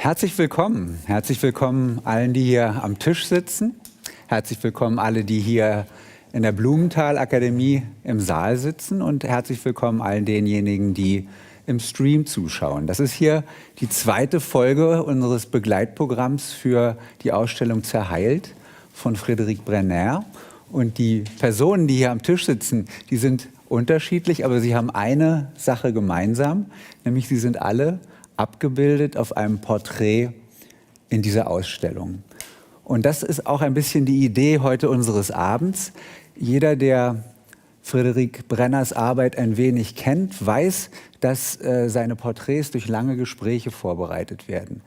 Herzlich willkommen allen, die hier am Tisch sitzen. Herzlich willkommen alle, die hier in der Blumenthal-Akademie im Saal sitzen und herzlich willkommen allen denjenigen, die im Stream zuschauen. Das ist hier die zweite Folge unseres Begleitprogramms für die Ausstellung Zerheilt von Frédéric Brenner. Und die Personen, die hier am Tisch sitzen, die sind unterschiedlich, aber sie haben eine Sache gemeinsam, nämlich sie sind alle abgebildet auf einem Porträt in dieser Ausstellung. Und das ist auch ein bisschen die Idee heute unseres Abends. Jeder, der Frédéric Brenners Arbeit ein wenig kennt, weiß, dass seine Porträts durch lange Gespräche vorbereitet werden.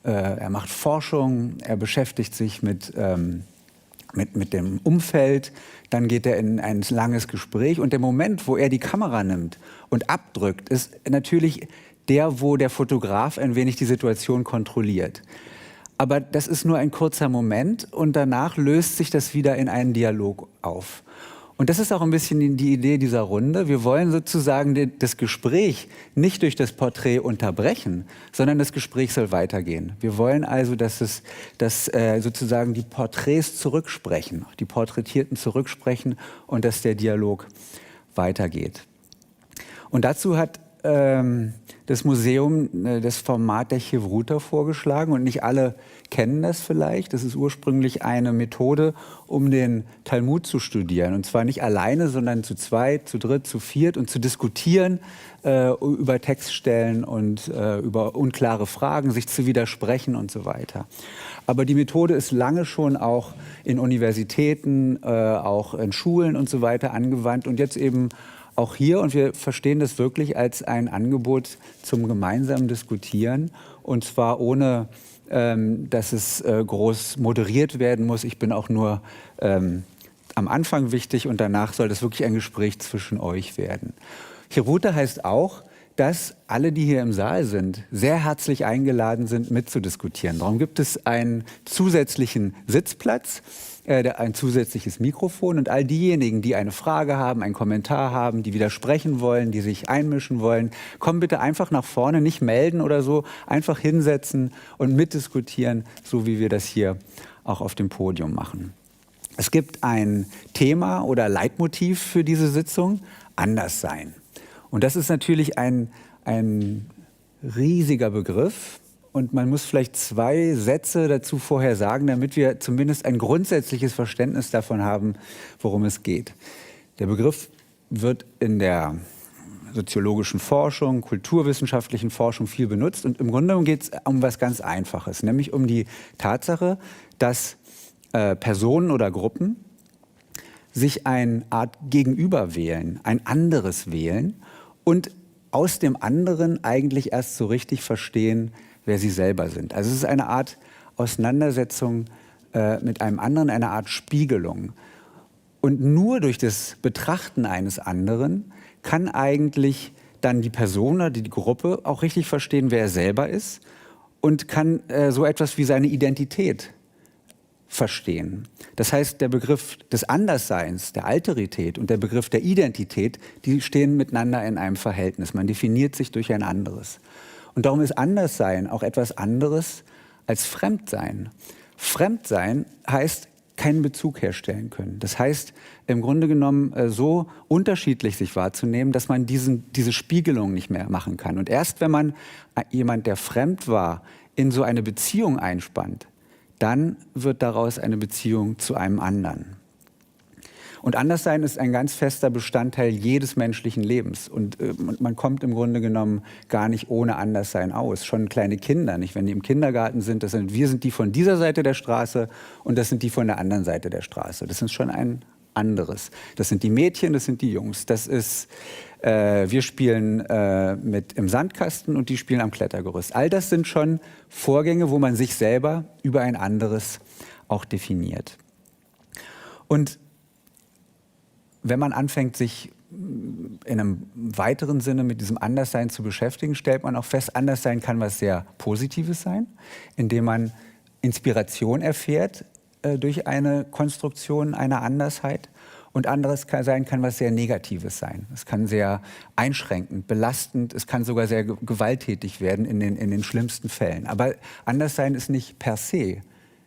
Er macht Forschung, er beschäftigt sich mit dem Umfeld, dann geht er in ein langes Gespräch und der Moment, wo er die Kamera nimmt und abdrückt, ist natürlich der, wo der Fotograf ein wenig die Situation kontrolliert. Aber das ist nur ein kurzer Moment und danach löst sich das wieder in einen Dialog auf. Und das ist auch ein bisschen die Idee dieser Runde. Wir wollen sozusagen das Gespräch nicht durch das Porträt unterbrechen, sondern das Gespräch soll weitergehen. Wir wollen also, dass sozusagen die Porträts zurücksprechen, die Porträtierten zurücksprechen und dass der Dialog weitergeht. Und dazu hat das Museum das Format der Chevruta vorgeschlagen und nicht alle kennen das vielleicht. Das ist ursprünglich eine Methode, um den Talmud zu studieren. Und zwar nicht alleine, sondern zu zweit, zu dritt, zu viert und zu diskutieren über Textstellen und über unklare Fragen, sich zu widersprechen und so weiter. Aber die Methode ist lange schon auch in Universitäten, auch in Schulen und so weiter angewandt und jetzt eben auch hier, und wir verstehen das wirklich als ein Angebot zum gemeinsamen Diskutieren, und zwar ohne, dass es groß moderiert werden muss. Ich bin auch nur am Anfang wichtig und danach soll das wirklich ein Gespräch zwischen euch werden. Chevruta heißt auch, dass alle, die hier im Saal sind, sehr herzlich eingeladen sind, mitzudiskutieren. Darum gibt es einen zusätzlichen Sitzplatz, ein zusätzliches Mikrofon und all diejenigen, die eine Frage haben, einen Kommentar haben, die widersprechen wollen, die sich einmischen wollen, kommen bitte einfach nach vorne, nicht melden oder so, einfach hinsetzen und mitdiskutieren, so wie wir das hier auch auf dem Podium machen. Es gibt ein Thema oder Leitmotiv für diese Sitzung, Anderssein. Und das ist natürlich ein riesiger Begriff. Und man muss vielleicht zwei Sätze dazu vorher sagen, damit wir zumindest ein grundsätzliches Verständnis davon haben, worum es geht. Der Begriff wird in der soziologischen Forschung, kulturwissenschaftlichen Forschung viel benutzt. Und im Grunde geht es um was ganz Einfaches, nämlich um die Tatsache, dass Personen oder Gruppen sich eine Art Gegenüber wählen, ein anderes wählen und aus dem anderen eigentlich erst so richtig verstehen, wer sie selber sind. Also es ist eine Art Auseinandersetzung mit einem anderen, eine Art Spiegelung. Und nur durch das Betrachten eines anderen kann eigentlich dann die Person oder die Gruppe auch richtig verstehen, wer er selber ist und kann so etwas wie seine Identität verstehen. Das heißt, der Begriff des Andersseins, der Alterität und der Begriff der Identität, die stehen miteinander in einem Verhältnis. Man definiert sich durch ein anderes. Und darum ist Anderssein auch etwas anderes als Fremdsein. Fremdsein heißt keinen Bezug herstellen können. Das heißt, im Grunde genommen so unterschiedlich sich wahrzunehmen, dass man diese Spiegelung nicht mehr machen kann. Und erst wenn man jemand, der fremd war, in so eine Beziehung einspannt, dann wird daraus eine Beziehung zu einem anderen. Und Anderssein ist ein ganz fester Bestandteil jedes menschlichen Lebens. Und man kommt im Grunde genommen gar nicht ohne Anderssein aus. Schon kleine Kinder, nicht? Wenn die im Kindergarten sind, wir sind die von dieser Seite der Straße und das sind die von der anderen Seite der Straße. Das ist schon ein anderes. Das sind die Mädchen, das sind die Jungs. Das ist, wir spielen im Sandkasten und die spielen am Klettergerüst. All das sind schon Vorgänge, wo man sich selber über ein anderes auch definiert. Und wenn man anfängt, sich in einem weiteren Sinne mit diesem Anderssein zu beschäftigen, stellt man auch fest, Anderssein kann was sehr Positives sein, indem man Inspiration erfährt durch eine Konstruktion einer Andersheit. Und anderes kann was sehr Negatives sein. Es kann sehr einschränkend, belastend, es kann sogar sehr gewalttätig werden in den schlimmsten Fällen. Aber Anderssein ist nicht per se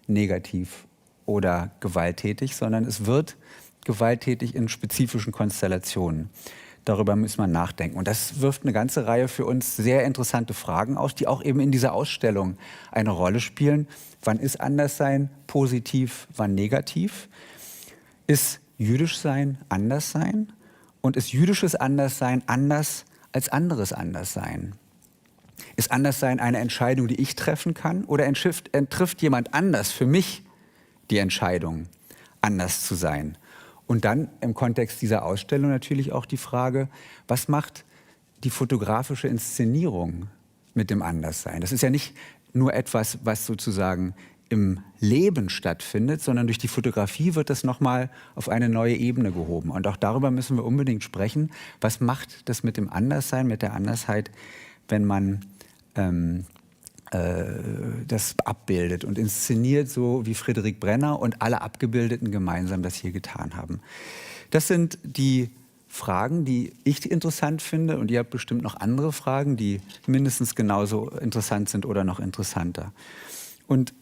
negativ oder gewalttätig, sondern es wird gewalttätig in spezifischen Konstellationen. Darüber muss man nachdenken. Und das wirft eine ganze Reihe für uns sehr interessante Fragen aus, die auch eben in dieser Ausstellung eine Rolle spielen. Wann ist Anderssein positiv, wann negativ? Ist Jüdischsein Anderssein? Und ist jüdisches Anderssein anders als anderes Anderssein? Ist Anderssein eine Entscheidung, die ich treffen kann? Oder trifft jemand anders für mich die Entscheidung, anders zu sein? Und dann im Kontext dieser Ausstellung natürlich auch die Frage, was macht die fotografische Inszenierung mit dem Anderssein? Das ist ja nicht nur etwas, was sozusagen im Leben stattfindet, sondern durch die Fotografie wird das nochmal auf eine neue Ebene gehoben. Und auch darüber müssen wir unbedingt sprechen. Was macht das mit dem Anderssein, mit der Andersheit, wenn man das abbildet und inszeniert, so wie Friedrich Brenner und alle Abgebildeten gemeinsam das hier getan haben. Das sind die Fragen, die ich interessant finde, und ihr habt bestimmt noch andere Fragen, die mindestens genauso interessant sind oder noch interessanter. Und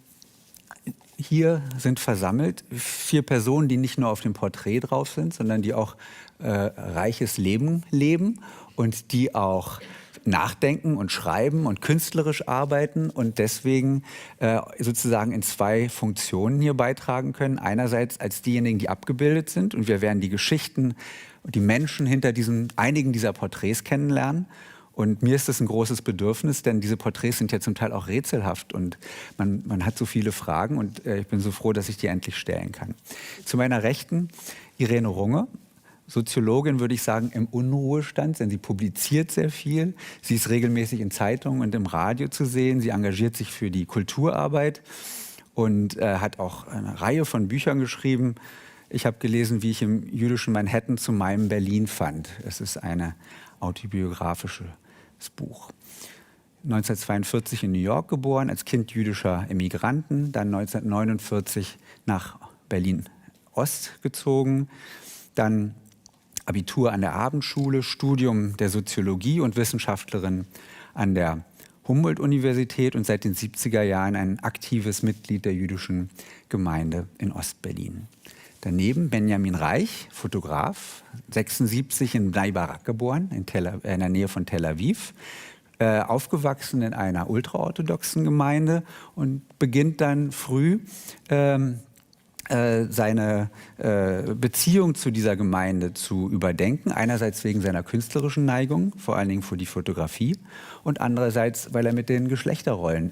hier sind versammelt 4 Personen, die nicht nur auf dem Porträt drauf sind, sondern die auch reiches Leben leben und die auch nachdenken und schreiben und künstlerisch arbeiten und deswegen sozusagen in 2 Funktionen hier beitragen können. Einerseits als diejenigen, die abgebildet sind, und wir werden die Geschichten und die Menschen hinter einigen dieser Porträts kennenlernen. Und mir ist das ein großes Bedürfnis, denn diese Porträts sind ja zum Teil auch rätselhaft und man hat so viele Fragen und ich bin so froh, dass ich die endlich stellen kann. Zu meiner Rechten Irene Runge, Soziologin, würde ich sagen, im Unruhestand, denn sie publiziert sehr viel. Sie ist regelmäßig in Zeitungen und im Radio zu sehen. Sie engagiert sich für die Kulturarbeit und hat auch eine Reihe von Büchern geschrieben. Ich habe gelesen, wie ich im jüdischen Manhattan zu meinem Berlin fand. Es ist ein autobiografisches Buch. 1942 in New York geboren, als Kind jüdischer Immigranten, dann 1949 nach Berlin-Ost gezogen, dann Abitur an der Abendschule, Studium der Soziologie und Wissenschaftlerin an der Humboldt-Universität und seit den 70er Jahren ein aktives Mitglied der jüdischen Gemeinde in Ostberlin. Daneben Benjamin Reich, Fotograf, 1976 in Bnei Barak geboren, in der Nähe von Tel Aviv, aufgewachsen in einer ultraorthodoxen Gemeinde und beginnt dann früh seine Beziehung zu dieser Gemeinde zu überdenken. Einerseits wegen seiner künstlerischen Neigung, vor allen Dingen für die Fotografie, und andererseits, weil er mit den Geschlechterrollen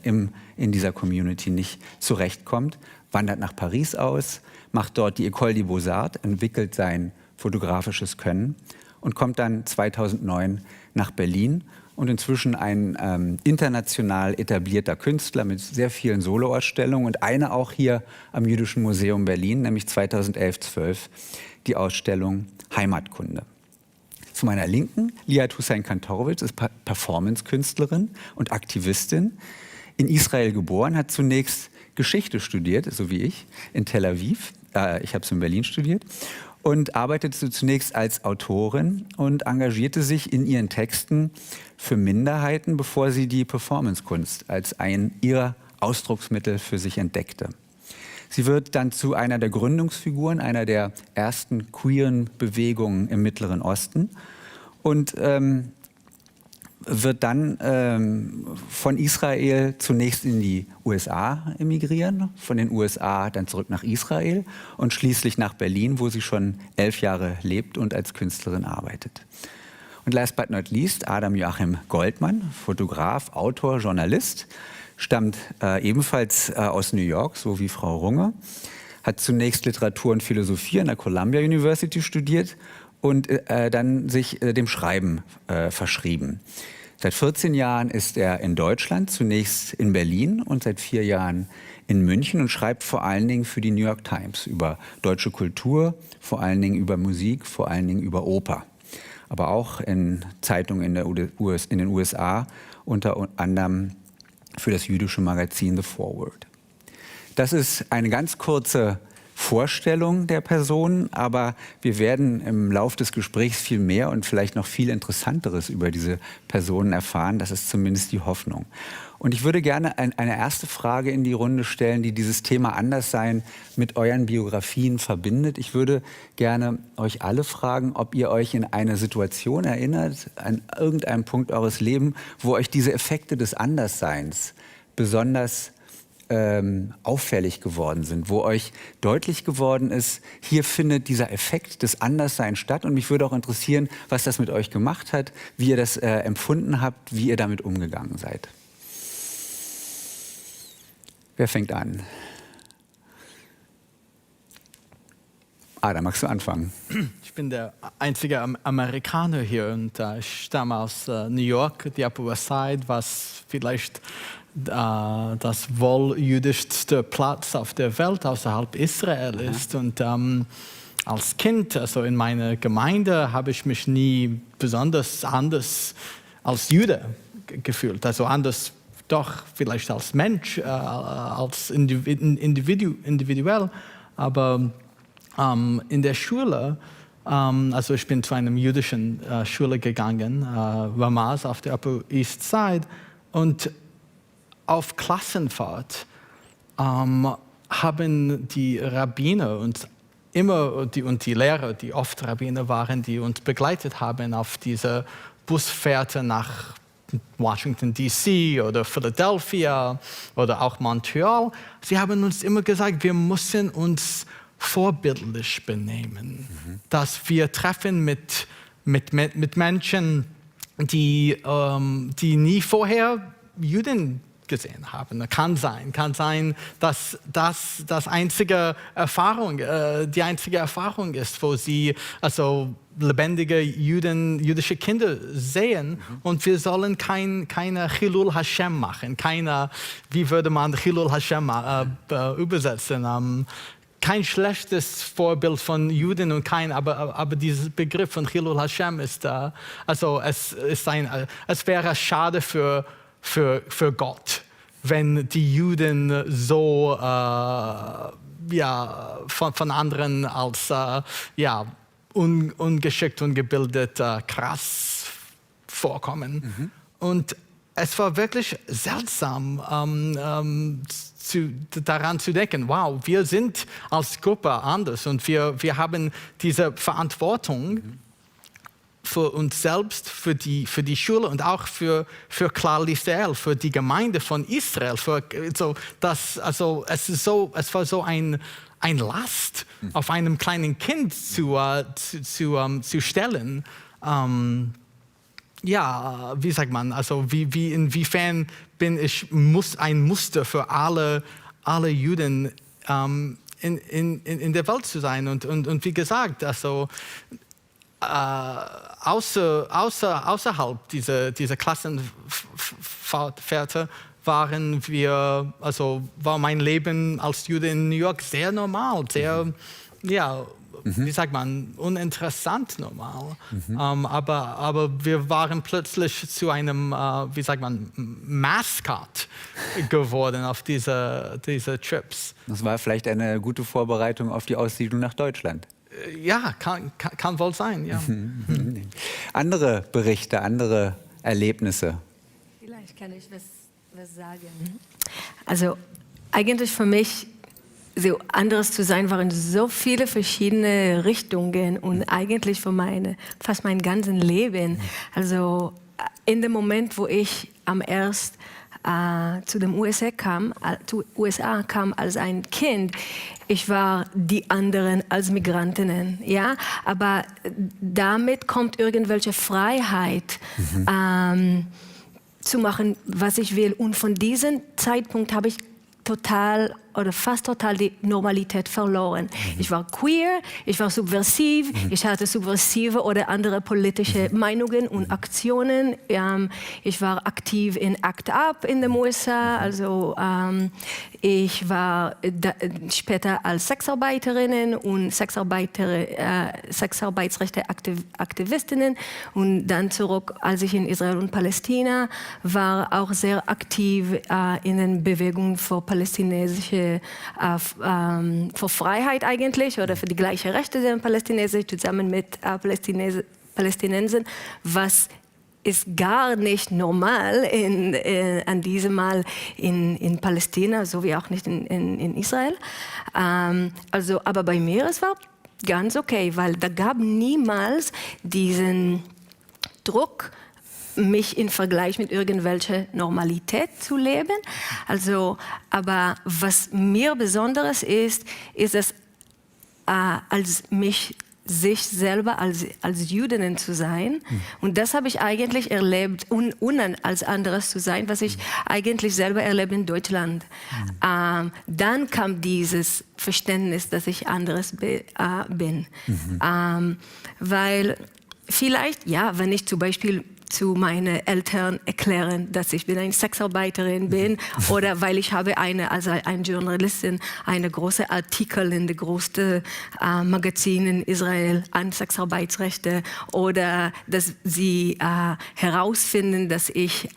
in dieser Community nicht zurechtkommt, wandert nach Paris aus, macht dort die École des Beaux-Arts, entwickelt sein fotografisches Können und kommt dann 2009 nach Berlin und inzwischen ein international etablierter Künstler mit sehr vielen Soloausstellungen und eine auch hier am Jüdischen Museum Berlin, nämlich 2011/12 die Ausstellung Heimatkunde. Zu meiner Linken Liat Hussein-Kantorowicz ist Performance-Künstlerin und Aktivistin, in Israel geboren, hat zunächst Geschichte studiert, so wie ich, in Tel Aviv. Ich habe es in Berlin studiert. Und arbeitete zunächst als Autorin und engagierte sich in ihren Texten für Minderheiten, bevor sie die Performancekunst als ein ihrer Ausdrucksmittel für sich entdeckte. Sie wird dann zu einer der Gründungsfiguren einer der ersten queeren Bewegungen im Mittleren Osten und wird dann von Israel zunächst in die USA emigrieren, von den USA dann zurück nach Israel und schließlich nach Berlin, wo sie schon 11 Jahre lebt und als Künstlerin arbeitet. Und last but not least Adam Joachim Goldmann, Fotograf, Autor, Journalist, stammt ebenfalls aus New York, so wie Frau Runge, hat zunächst Literatur und Philosophie an der Columbia University studiert und dann sich dem Schreiben verschrieben. Seit 14 Jahren ist er in Deutschland, zunächst in Berlin und seit 4 Jahren in München und schreibt vor allen Dingen für die New York Times über deutsche Kultur, vor allen Dingen über Musik, vor allen Dingen über Oper. Aber auch in Zeitungen in den USA, unter anderem für das jüdische Magazin The Forward. Das ist eine ganz kurze Vorstellung der Person, aber wir werden im Lauf des Gesprächs viel mehr und vielleicht noch viel Interessanteres über diese Personen erfahren. Das ist zumindest die Hoffnung. Und ich würde gerne eine erste Frage in die Runde stellen, die dieses Thema Anderssein mit euren Biografien verbindet. Ich würde gerne euch alle fragen, ob ihr euch in eine Situation erinnert, an irgendeinem Punkt eures Lebens, wo euch diese Effekte des Andersseins besonders auffällig geworden sind, wo euch deutlich geworden ist, hier findet dieser Effekt des Andersseins statt. Und mich würde auch interessieren, was das mit euch gemacht hat, wie ihr das empfunden habt, wie ihr damit umgegangen seid. Wer fängt an? Da magst du anfangen. Ich bin der einzige Amerikaner hier und ich stamme aus New York, die Upper West Side, was vielleicht das wohl jüdischste Platz auf der Welt außerhalb Israel ist. Und als Kind, also in meiner Gemeinde, habe ich mich nie besonders anders als Jude gefühlt. Also anders doch vielleicht als Mensch, als individuell. Aber in der Schule, also ich bin zu einer jüdischen Schule gegangen, Ramaz auf der Upper East Side, und auf Klassenfahrt haben die Rabbiner und die Lehrer, die oft Rabbiner waren, die uns begleitet haben auf diese Busfährte nach Washington D.C. oder Philadelphia oder auch Montreal. Sie haben uns immer gesagt, wir müssen uns vorbildlich benehmen, dass wir treffen mit Menschen, die nie vorher Juden gesehen haben. Kann sein, dass das die einzige Erfahrung ist, wo sie also lebendige jüdische Kinder sehen. Und wir sollen keine Chilul Hashem machen, wie würde man Chilul Hashem übersetzen? Kein schlechtes Vorbild von Juden und aber dieser Begriff von Chilul Hashem ist also es wäre schade für Gott, wenn die Juden so von anderen als ungeschickt, ungebildet, krass vorkommen. Und es war wirklich seltsam, daran zu denken, wow, wir sind als Gruppe anders und wir haben diese Verantwortung für uns selbst, für die Schule und auch für Klal Yisrael, für die Gemeinde von Israel. Es war so ein Last auf einem kleinen Kind zu stellen. Wie sagt man, also inwiefern bin ich ein Muster für alle Juden in der Welt zu sein. Und wie gesagt, also außerhalb dieser Klassenfahrte war mein Leben als Jude in New York sehr normal, sehr, wie sagt man, uninteressant normal. Aber wir waren plötzlich zu einem, wie sagt man, Mascot geworden auf diese Trips. Das war vielleicht eine gute Vorbereitung auf die Aussiedlung nach Deutschland. Ja, kann wohl sein, ja. Andere Berichte, andere Erlebnisse? Vielleicht kann ich was sagen. Also eigentlich für mich, so anderes zu sein, waren so viele verschiedene Richtungen und eigentlich für fast mein ganzes Leben. Also in dem Moment, wo ich erst zu den USA kam als ein Kind, ich war die anderen als Migrantinnen, ja, aber damit kommt irgendwelche Freiheit zu machen, was ich will. Und von diesem Zeitpunkt habe ich fast total die Normalität verloren. Ich war queer, ich war subversiv, ich hatte subversive oder andere politische Meinungen und Aktionen. Ich war aktiv in ACT UP in den USA, also ich war später als Sexarbeiterin und Sexarbeitsrechte-Aktivistinnen und dann zurück, als ich in Israel und Palästina war, auch sehr aktiv in den Bewegungen für palästinensische für Freiheit eigentlich oder für die gleichen Rechte der Palästinenser zusammen mit Palästinensern, was ist gar nicht normal an diesem Mal in Palästina, so wie auch nicht in Israel. Aber bei mir, es war ganz okay, weil da gab niemals diesen Druck, mich in Vergleich mit irgendwelcher Normalität zu leben. Aber was mir Besonderes ist, dass als mich sich selber als Jüdinnen zu sein. Und das habe ich eigentlich erlebt, als anderes zu sein, was ich eigentlich selber erlebe in Deutschland. Dann kam dieses Verständnis, dass ich anderes bin. Weil vielleicht, ja, wenn ich zum Beispiel zu meinen Eltern erklären, dass ich eine Sexarbeiterin bin oder weil ich habe als Journalistin eine große Artikel in den größten Magazinen in Israel an Sexarbeitsrechte oder dass sie herausfinden, dass ich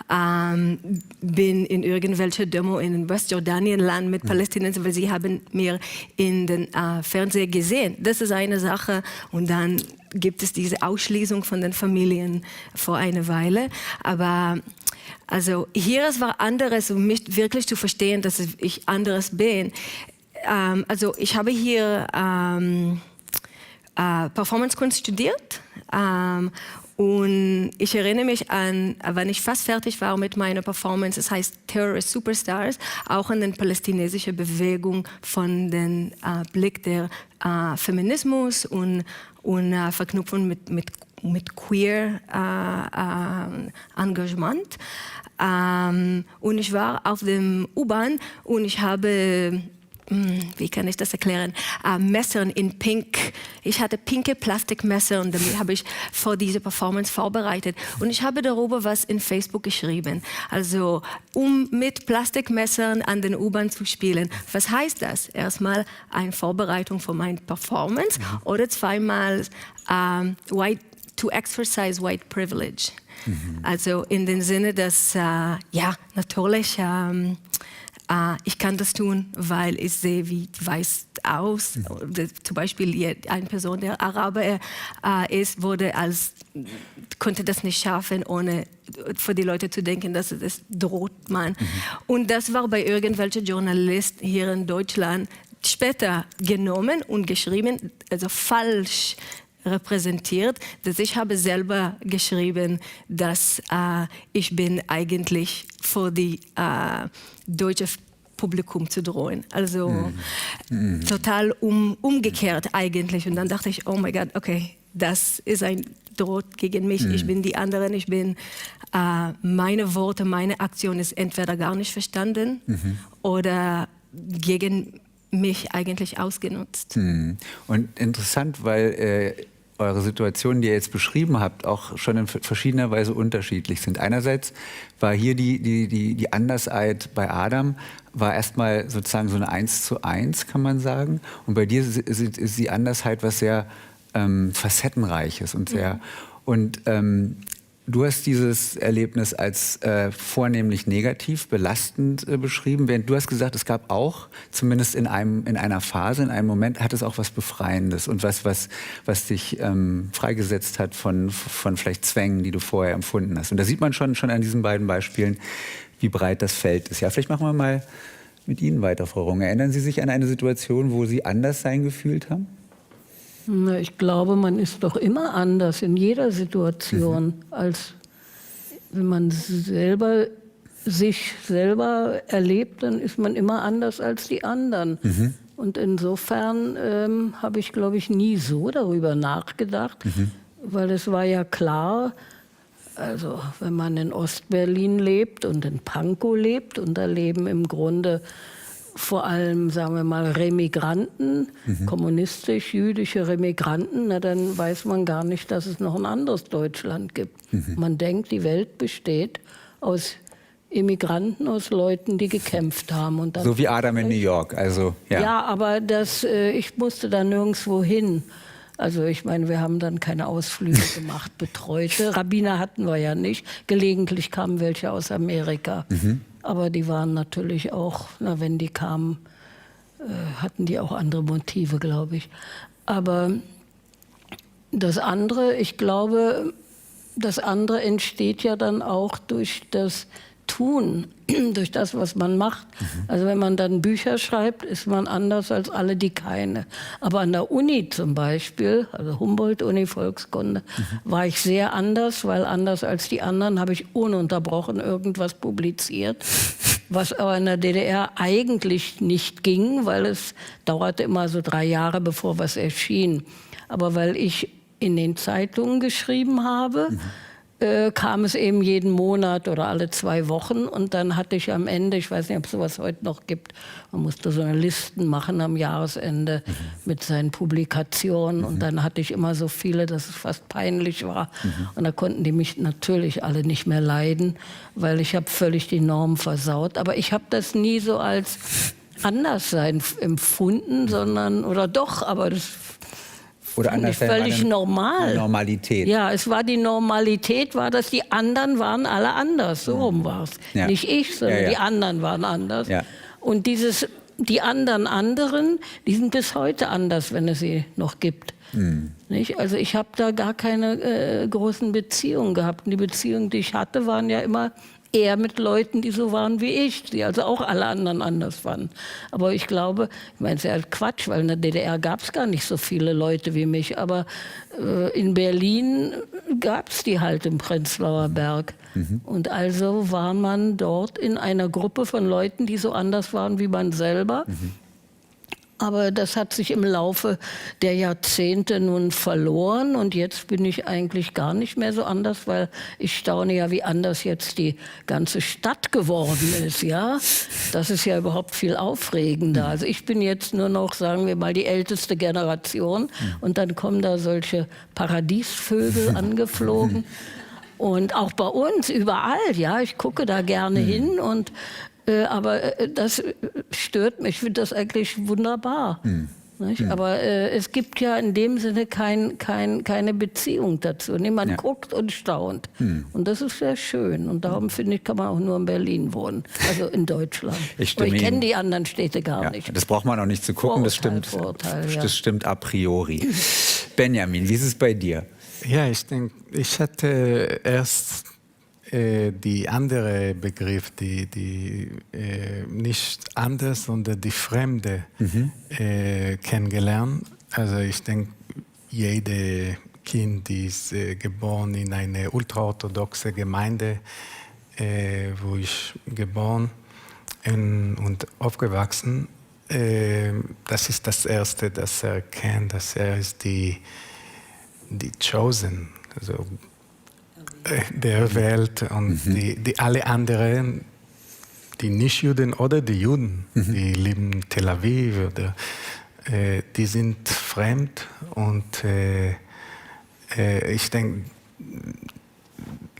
bin in irgendwelcher Demo in Westjordanienland mit Palästinensern, weil sie haben mir in den Fernsehen gesehen. Das ist eine Sache und dann gibt es diese Ausschließung von den Familien vor einer Weile. Aber hier es war anderes, um mich wirklich zu verstehen, dass ich anderes bin. Ich habe hier Performance-Kunst studiert. Und ich erinnere mich an, wenn ich fast fertig war mit meiner Performance, das heißt Terrorist Superstars, auch an die palästinensische Bewegung von dem Blick der Feminismus und Verknüpfung mit queer Engagement. Und ich war auf dem U-Bahn und ich habe, wie kann ich das erklären, Messern in Pink. Ich hatte pinke Plastikmesser und damit habe ich vor diese Performance vorbereitet. Und ich habe darüber was in Facebook geschrieben. Um mit Plastikmessern an den U-Bahn zu spielen. Was heißt das? Erstmal eine Vorbereitung für meine Performance oder zweimal to exercise white privilege. In dem Sinne, dass, natürlich, ich kann das tun, weil ich sehe, wie weiß aus. Zum Beispiel eine Person, der Araber ist, konnte das nicht schaffen, ohne für die Leute zu denken, dass es droht man. Und das war bei irgendwelchen Journalisten hier in Deutschland später genommen und geschrieben, falsch repräsentiert, dass ich habe selber geschrieben, dass ich bin eigentlich für die deutsche Publikum zu drohen. Total umgekehrt eigentlich. Und dann dachte ich, oh mein Gott, okay, das ist ein Droht gegen mich. Ich bin die anderen, ich bin meine Worte, meine Aktion ist entweder gar nicht verstanden oder gegen mich eigentlich ausgenutzt. Und interessant, weil eure Situationen, die ihr jetzt beschrieben habt, auch schon in verschiedener Weise unterschiedlich sind. Einerseits war hier die Andersheit bei Adam, war erstmal sozusagen so eine 1:1, kann man sagen. Und bei dir ist die Andersheit was sehr facettenreiches und sehr... Und du hast dieses Erlebnis als vornehlich negativ, belastend beschrieben. Während du hast gesagt, es gab auch, zumindest in einer Phase, in einem Moment, hat es auch was Befreiendes und was dich freigesetzt hat von vielleicht Zwängen, die du vorher empfunden hast. Und da sieht man schon an diesen beiden Beispielen, wie breit das Feld ist. Ja, vielleicht machen wir mal mit Ihnen weiter, Frau Runge. Erinnern Sie sich an eine Situation, wo Sie anders sein gefühlt haben? Na, ich glaube, man ist doch immer anders in jeder Situation, als wenn man sich selber erlebt, dann ist man immer anders als die anderen. Und insofern habe ich, glaube ich, nie so darüber nachgedacht, weil es war ja klar, also wenn man in Ostberlin lebt und in Pankow lebt, und da leben im Grunde vor allem, sagen wir mal, Remigranten, kommunistisch-jüdische Remigranten, na, dann weiß man gar nicht, dass es noch ein anderes Deutschland gibt. Man denkt, die Welt besteht aus Immigranten, aus Leuten, die gekämpft haben. Und dann so wie Adam in New York, also ja. Ja, aber ich musste da nirgendwo hin. Also ich meine, wir haben dann keine Ausflüge gemacht, betreute. Rabbiner hatten wir ja nicht. Gelegentlich kamen welche aus Amerika. Aber die waren natürlich auch, na, wenn die kamen, hatten die auch andere Motive, glaube ich. Aber das andere, ich glaube, das andere entsteht ja dann auch durch das Tun, durch das, was man macht. Also wenn man dann Bücher schreibt, ist man anders als alle, die keine. Aber an der Uni zum Beispiel, also Humboldt-Uni, Volkskunde, war ich sehr anders, weil anders als die anderen habe ich ununterbrochen irgendwas publiziert, was aber in der DDR eigentlich nicht ging, weil es dauerte immer so 3 Jahre, bevor was erschien. Aber weil ich in den Zeitungen geschrieben habe, kam es eben jeden Monat oder alle 2 Wochen. Und dann hatte ich am Ende, ich weiß nicht, ob es sowas heute noch gibt, man musste so eine Listen machen am Jahresende mit seinen Publikationen. Und dann hatte ich immer so viele, dass es fast peinlich war. Und da konnten die mich natürlich alle nicht mehr leiden, weil ich habe völlig die Norm versaut. Aber ich habe das nie so als Anderssein empfunden, sondern, oder doch, aber das Oder anders völlig normal. Normalität. Ja, es war die Normalität, war, dass die anderen waren alle anders. So rum war es. Ja. Nicht ich, sondern Ja, ja. die anderen waren anders. Ja. Und die anderen, die sind bis heute anders, wenn es sie noch gibt. Nicht? Also ich habe da gar keine großen Beziehungen gehabt. Und die Beziehungen, die ich hatte, waren ja immer eher mit Leuten, die so waren wie ich, die also auch alle anderen anders waren. Aber ich glaube, ich meine, es ist ja Quatsch, weil in der DDR gab es gar nicht so viele Leute wie mich. Aber in Berlin gab es die halt im Prenzlauer Berg. Und also war man dort in einer Gruppe von Leuten, die so anders waren wie man selber. Aber das hat sich im Laufe der Jahrzehnte nun verloren und jetzt bin ich eigentlich gar nicht mehr so anders, weil ich staune ja, wie anders jetzt die ganze Stadt geworden ist, ja. Das ist ja überhaupt viel aufregender. Also ich bin jetzt nur noch, sagen wir mal, die älteste Generation und dann kommen da solche Paradiesvögel angeflogen. Und auch bei uns, überall, ja, ich gucke da gerne hin und aber das stört mich. Ich finde das eigentlich wunderbar. Nicht? Aber es gibt ja in dem Sinne keine Beziehung dazu. Man guckt und staunt. Und das ist sehr schön. Und darum finde ich, kann man auch nur in Berlin wohnen. Also in Deutschland. Ich kenne die anderen Städte gar nicht. Das braucht man auch nicht zu gucken. Vorurteil, das stimmt a priori. Benjamin, wie ist es bei dir? Ja, ich denke, ich hatte erst die andere Begriff, die nicht anders, sondern die Fremde kennengelernt. Also ich denke, jede Kind ist geboren in eine ultraorthodoxe Gemeinde, wo ich geboren und aufgewachsen. Das ist das Erste, das er kennt, dass er ist die Chosen, also der Welt und die alle anderen, die Nicht-Juden oder die Juden, die leben Tel Aviv, oder, die sind fremd und ich denke,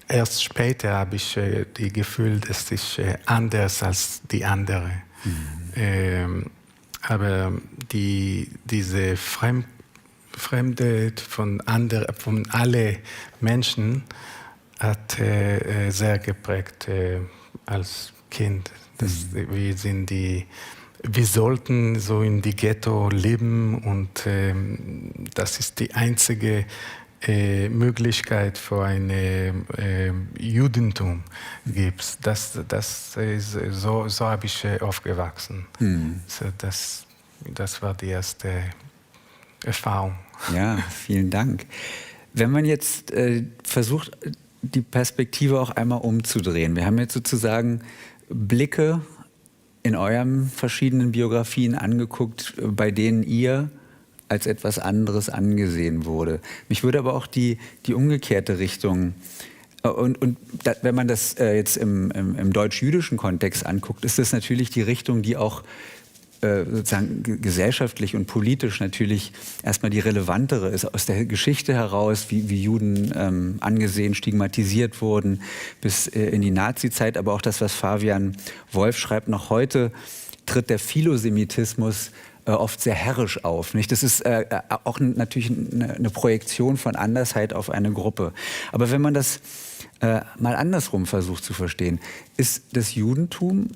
erst später habe ich das Gefühl, dass ich anders als die anderen. Aber diese Fremde von allen Menschen hat sehr geprägt als Kind. Wir sollten so in die Ghetto leben und das ist die einzige Möglichkeit für ein Judentum gibt. Das ist, so habe ich aufgewachsen. So das war die erste Erfahrung. Ja, vielen Dank. Wenn man jetzt versucht, die Perspektive auch einmal umzudrehen. Wir haben jetzt sozusagen Blicke in euren verschiedenen Biografien angeguckt, bei denen ihr als etwas anderes angesehen wurde. Mich würde aber auch die umgekehrte Richtung wenn man das jetzt im deutsch-jüdischen Kontext anguckt, ist das natürlich die Richtung, die auch sozusagen gesellschaftlich und politisch natürlich erstmal die relevantere ist, aus der Geschichte heraus, wie Juden angesehen, stigmatisiert wurden, bis in die Nazizeit, aber auch das, was Fabian Wolf schreibt, noch heute tritt der Philosemitismus oft sehr herrisch auf. Nicht? Das ist auch natürlich eine Projektion von Andersheit auf eine Gruppe. Aber wenn man das mal andersrum versucht zu verstehen, ist das Judentum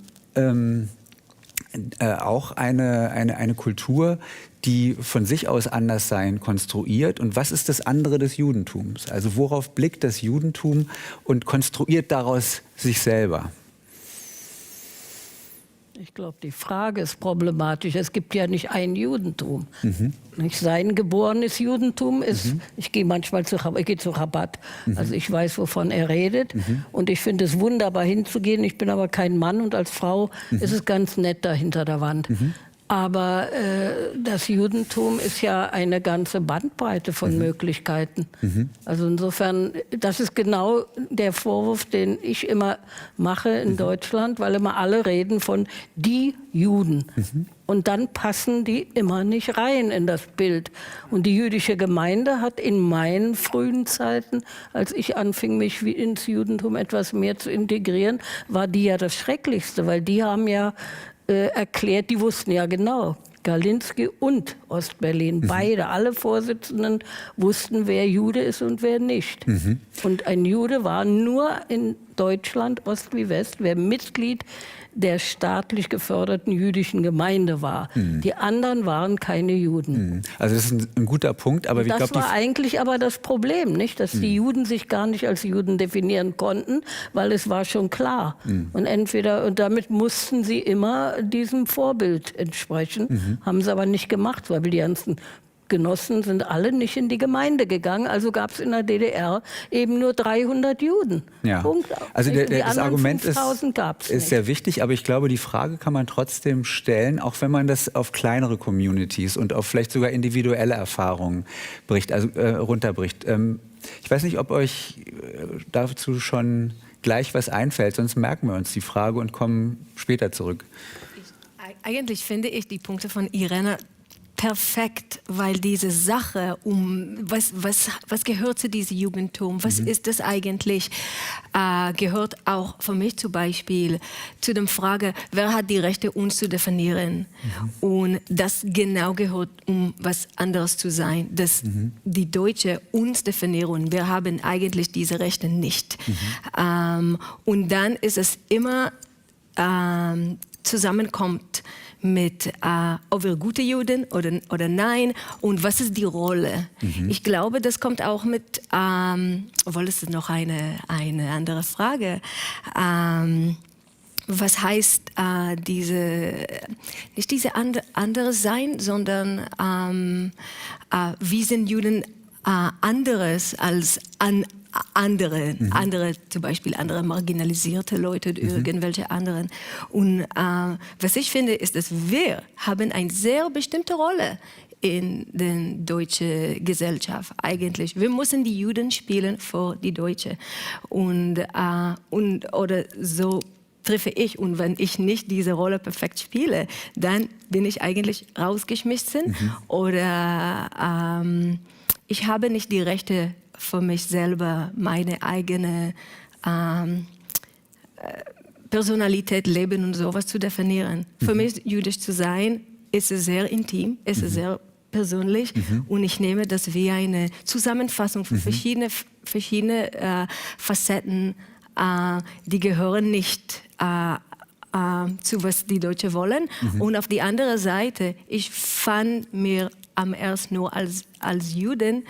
auch eine Kultur, die von sich aus Anderssein konstruiert. Und was ist das andere des Judentums? Also worauf blickt das Judentum und konstruiert daraus sich selber? Ich glaube, die Frage ist problematisch. Es gibt ja nicht ein Judentum. Nicht sein geborenes Judentum ist, ich gehe manchmal zu Chabad, also ich weiß, wovon er redet. Und ich finde es wunderbar hinzugehen. Ich bin aber kein Mann und als Frau ist es ganz nett da hinter der Wand. Aber das Judentum ist ja eine ganze Bandbreite von Möglichkeiten. Also insofern, das ist genau der Vorwurf, den ich immer mache in Deutschland, weil immer alle reden von die Juden. Und dann passen die immer nicht rein in das Bild. Und die jüdische Gemeinde hat in meinen frühen Zeiten, als ich anfing, mich ins Judentum etwas mehr zu integrieren, war die ja das Schrecklichste, weil die haben ja erklärt, die wussten ja genau, Galinsky und Ostberlin, beide, alle Vorsitzenden wussten, wer Jude ist und wer nicht. Und ein Jude war nur in Deutschland, Ost wie West, wer Mitglied der staatlich geförderten jüdischen Gemeinde war. Die anderen waren keine Juden. Also das ist ein guter Punkt, aber das war eigentlich aber das Problem, nicht, dass die Juden sich gar nicht als Juden definieren konnten, weil es war schon klar. Und damit mussten sie immer diesem Vorbild entsprechen, haben sie aber nicht gemacht, weil die ganzen Genossen sind alle nicht in die Gemeinde gegangen, also gab es in der DDR eben nur 300 Juden. Ja. Punkt. Also das Argument 5000 gab's ist sehr wichtig, aber ich glaube, die Frage kann man trotzdem stellen, auch wenn man das auf kleinere Communities und auf vielleicht sogar individuelle Erfahrungen runterbricht. Ich weiß nicht, ob euch dazu schon gleich was einfällt, sonst merken wir uns die Frage und kommen später zurück. Eigentlich finde ich die Punkte von Irena perfekt, weil diese Sache was gehört zu diesem Judentum, was ist das eigentlich, gehört auch für mich zum Beispiel zu der Frage, wer hat die Rechte, uns zu definieren. Und das genau gehört, um was anderes zu sein, dass die Deutsche uns definieren. Wir haben eigentlich diese Rechte nicht. Und dann ist es immer zusammenkommt mit, ob wir gute Juden oder nein und was ist die Rolle. Ich glaube, das kommt auch mit, obwohl es ist noch eine andere Frage, was heißt nicht diese andere sein, sondern wie sind Juden anderes als andere, zum Beispiel andere marginalisierte Leute oder irgendwelche anderen. Und was ich finde, ist, dass wir haben eine sehr bestimmte Rolle in der deutschen Gesellschaft eigentlich. Wir müssen die Juden spielen vor die Deutsche. Oder so treffe ich. Und wenn ich nicht diese Rolle perfekt spiele, dann bin ich eigentlich rausgeschmissen. Oder ich habe nicht die Rechte für mich selber, meine eigene Personalität, Leben und sowas zu definieren. Für mich, jüdisch zu sein, ist es sehr intim, ist es sehr persönlich und ich nehme das wie eine Zusammenfassung von verschiedene Facetten, die gehören nicht zu was die Deutschen wollen. Und auf die andere Seite, ich fand mir am ersten nur als Juden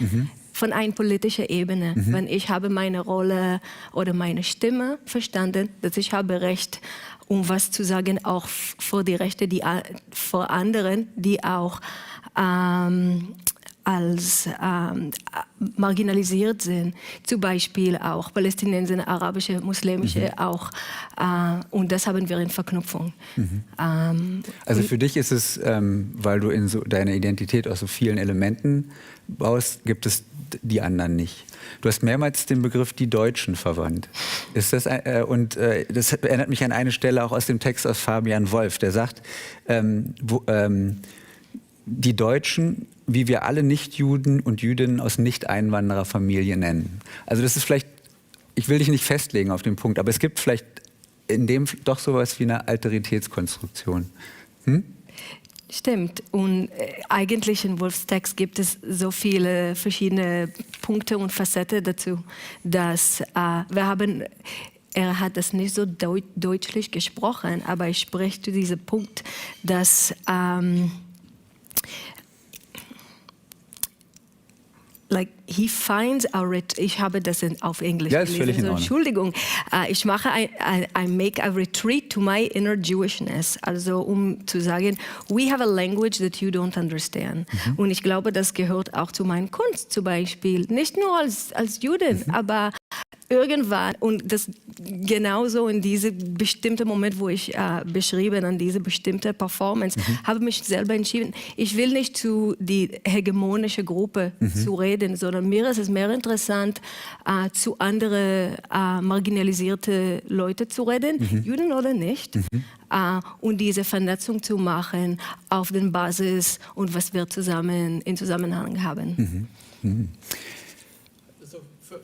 von einer politischen Ebene. Wenn ich habe meine Rolle oder meine Stimme verstanden, dass ich habe Recht, um was zu sagen, auch für die Rechte vor anderen, die auch als marginalisiert sind. Zum Beispiel auch Palästinenser, arabische, muslimische auch. Und das haben wir in Verknüpfung. Also für dich ist es, weil du in deiner Identität aus so vielen Elementen baust, gibt es die anderen nicht. Du hast mehrmals den Begriff die Deutschen verwandt. Ist das, das erinnert mich an eine Stelle auch aus dem Text aus Fabian Wolf, der sagt, die Deutschen, wie wir alle Nichtjuden und Jüdinnen aus Nicht-Einwandererfamilien nennen. Also das ist vielleicht, ich will dich nicht festlegen auf den Punkt, aber es gibt vielleicht in dem doch sowas wie eine Alteritätskonstruktion. Stimmt. Und eigentlich in Wolfs Text gibt es so viele verschiedene Punkte und Facetten dazu, dass er hat das nicht so deutlich gesprochen, aber er spricht zu diesem Punkt, dass like he finds ich habe das auf Englisch ja, ist völlig gelesen, in Ordnung. Entschuldigung, ich mache I make a retreat to my inner Jewishness, also um zu sagen, we have a language that you don't understand. Und ich glaube, das gehört auch zu meiner Kunst zum Beispiel, nicht nur als Juden, aber irgendwann, und das genauso in diesem bestimmten Moment, wo ich beschrieben an diese bestimmte Performance, habe mich selber entschieden, ich will nicht zu die hegemonische Gruppe zu reden, sondern mir ist es mehr interessant, zu anderen marginalisierten Leuten zu reden, Juden oder nicht, und diese Vernetzung zu machen auf der Basis und was wir zusammen in Zusammenhang haben.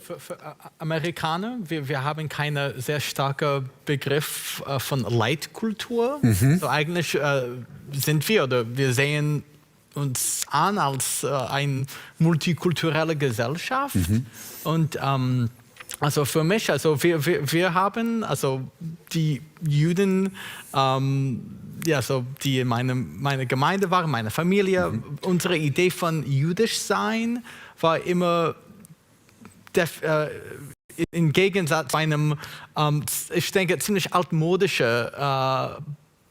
Für Amerikaner, wir haben keinen sehr starken Begriff von Leitkultur. So eigentlich sind wir sehen uns an als eine multikulturelle Gesellschaft. Und also für mich, also wir haben, also die Juden, ja, so die meine Gemeinde waren, meine Familie, unsere Idee von jüdisch sein war immer im Gegensatz zu einem, ich denke, ziemlich altmodischer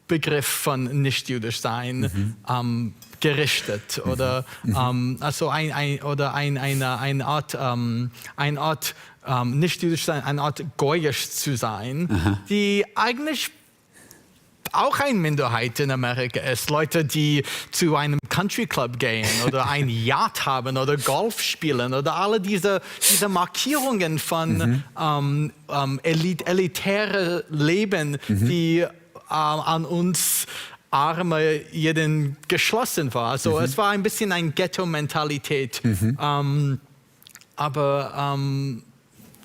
Begriff von nicht-jüdisch sein gerichtet oder also eine Art nicht-jüdisch sein, eine Art goyisch zu sein, die eigentlich auch eine Minderheit in Amerika ist. Leute, die zu einem Country Club gehen oder ein Yacht haben oder Golf spielen oder alle diese Markierungen von elitäre Leben, die an uns Arme jeden geschlossen war. Also es war ein bisschen eine Ghetto-Mentalität. Aber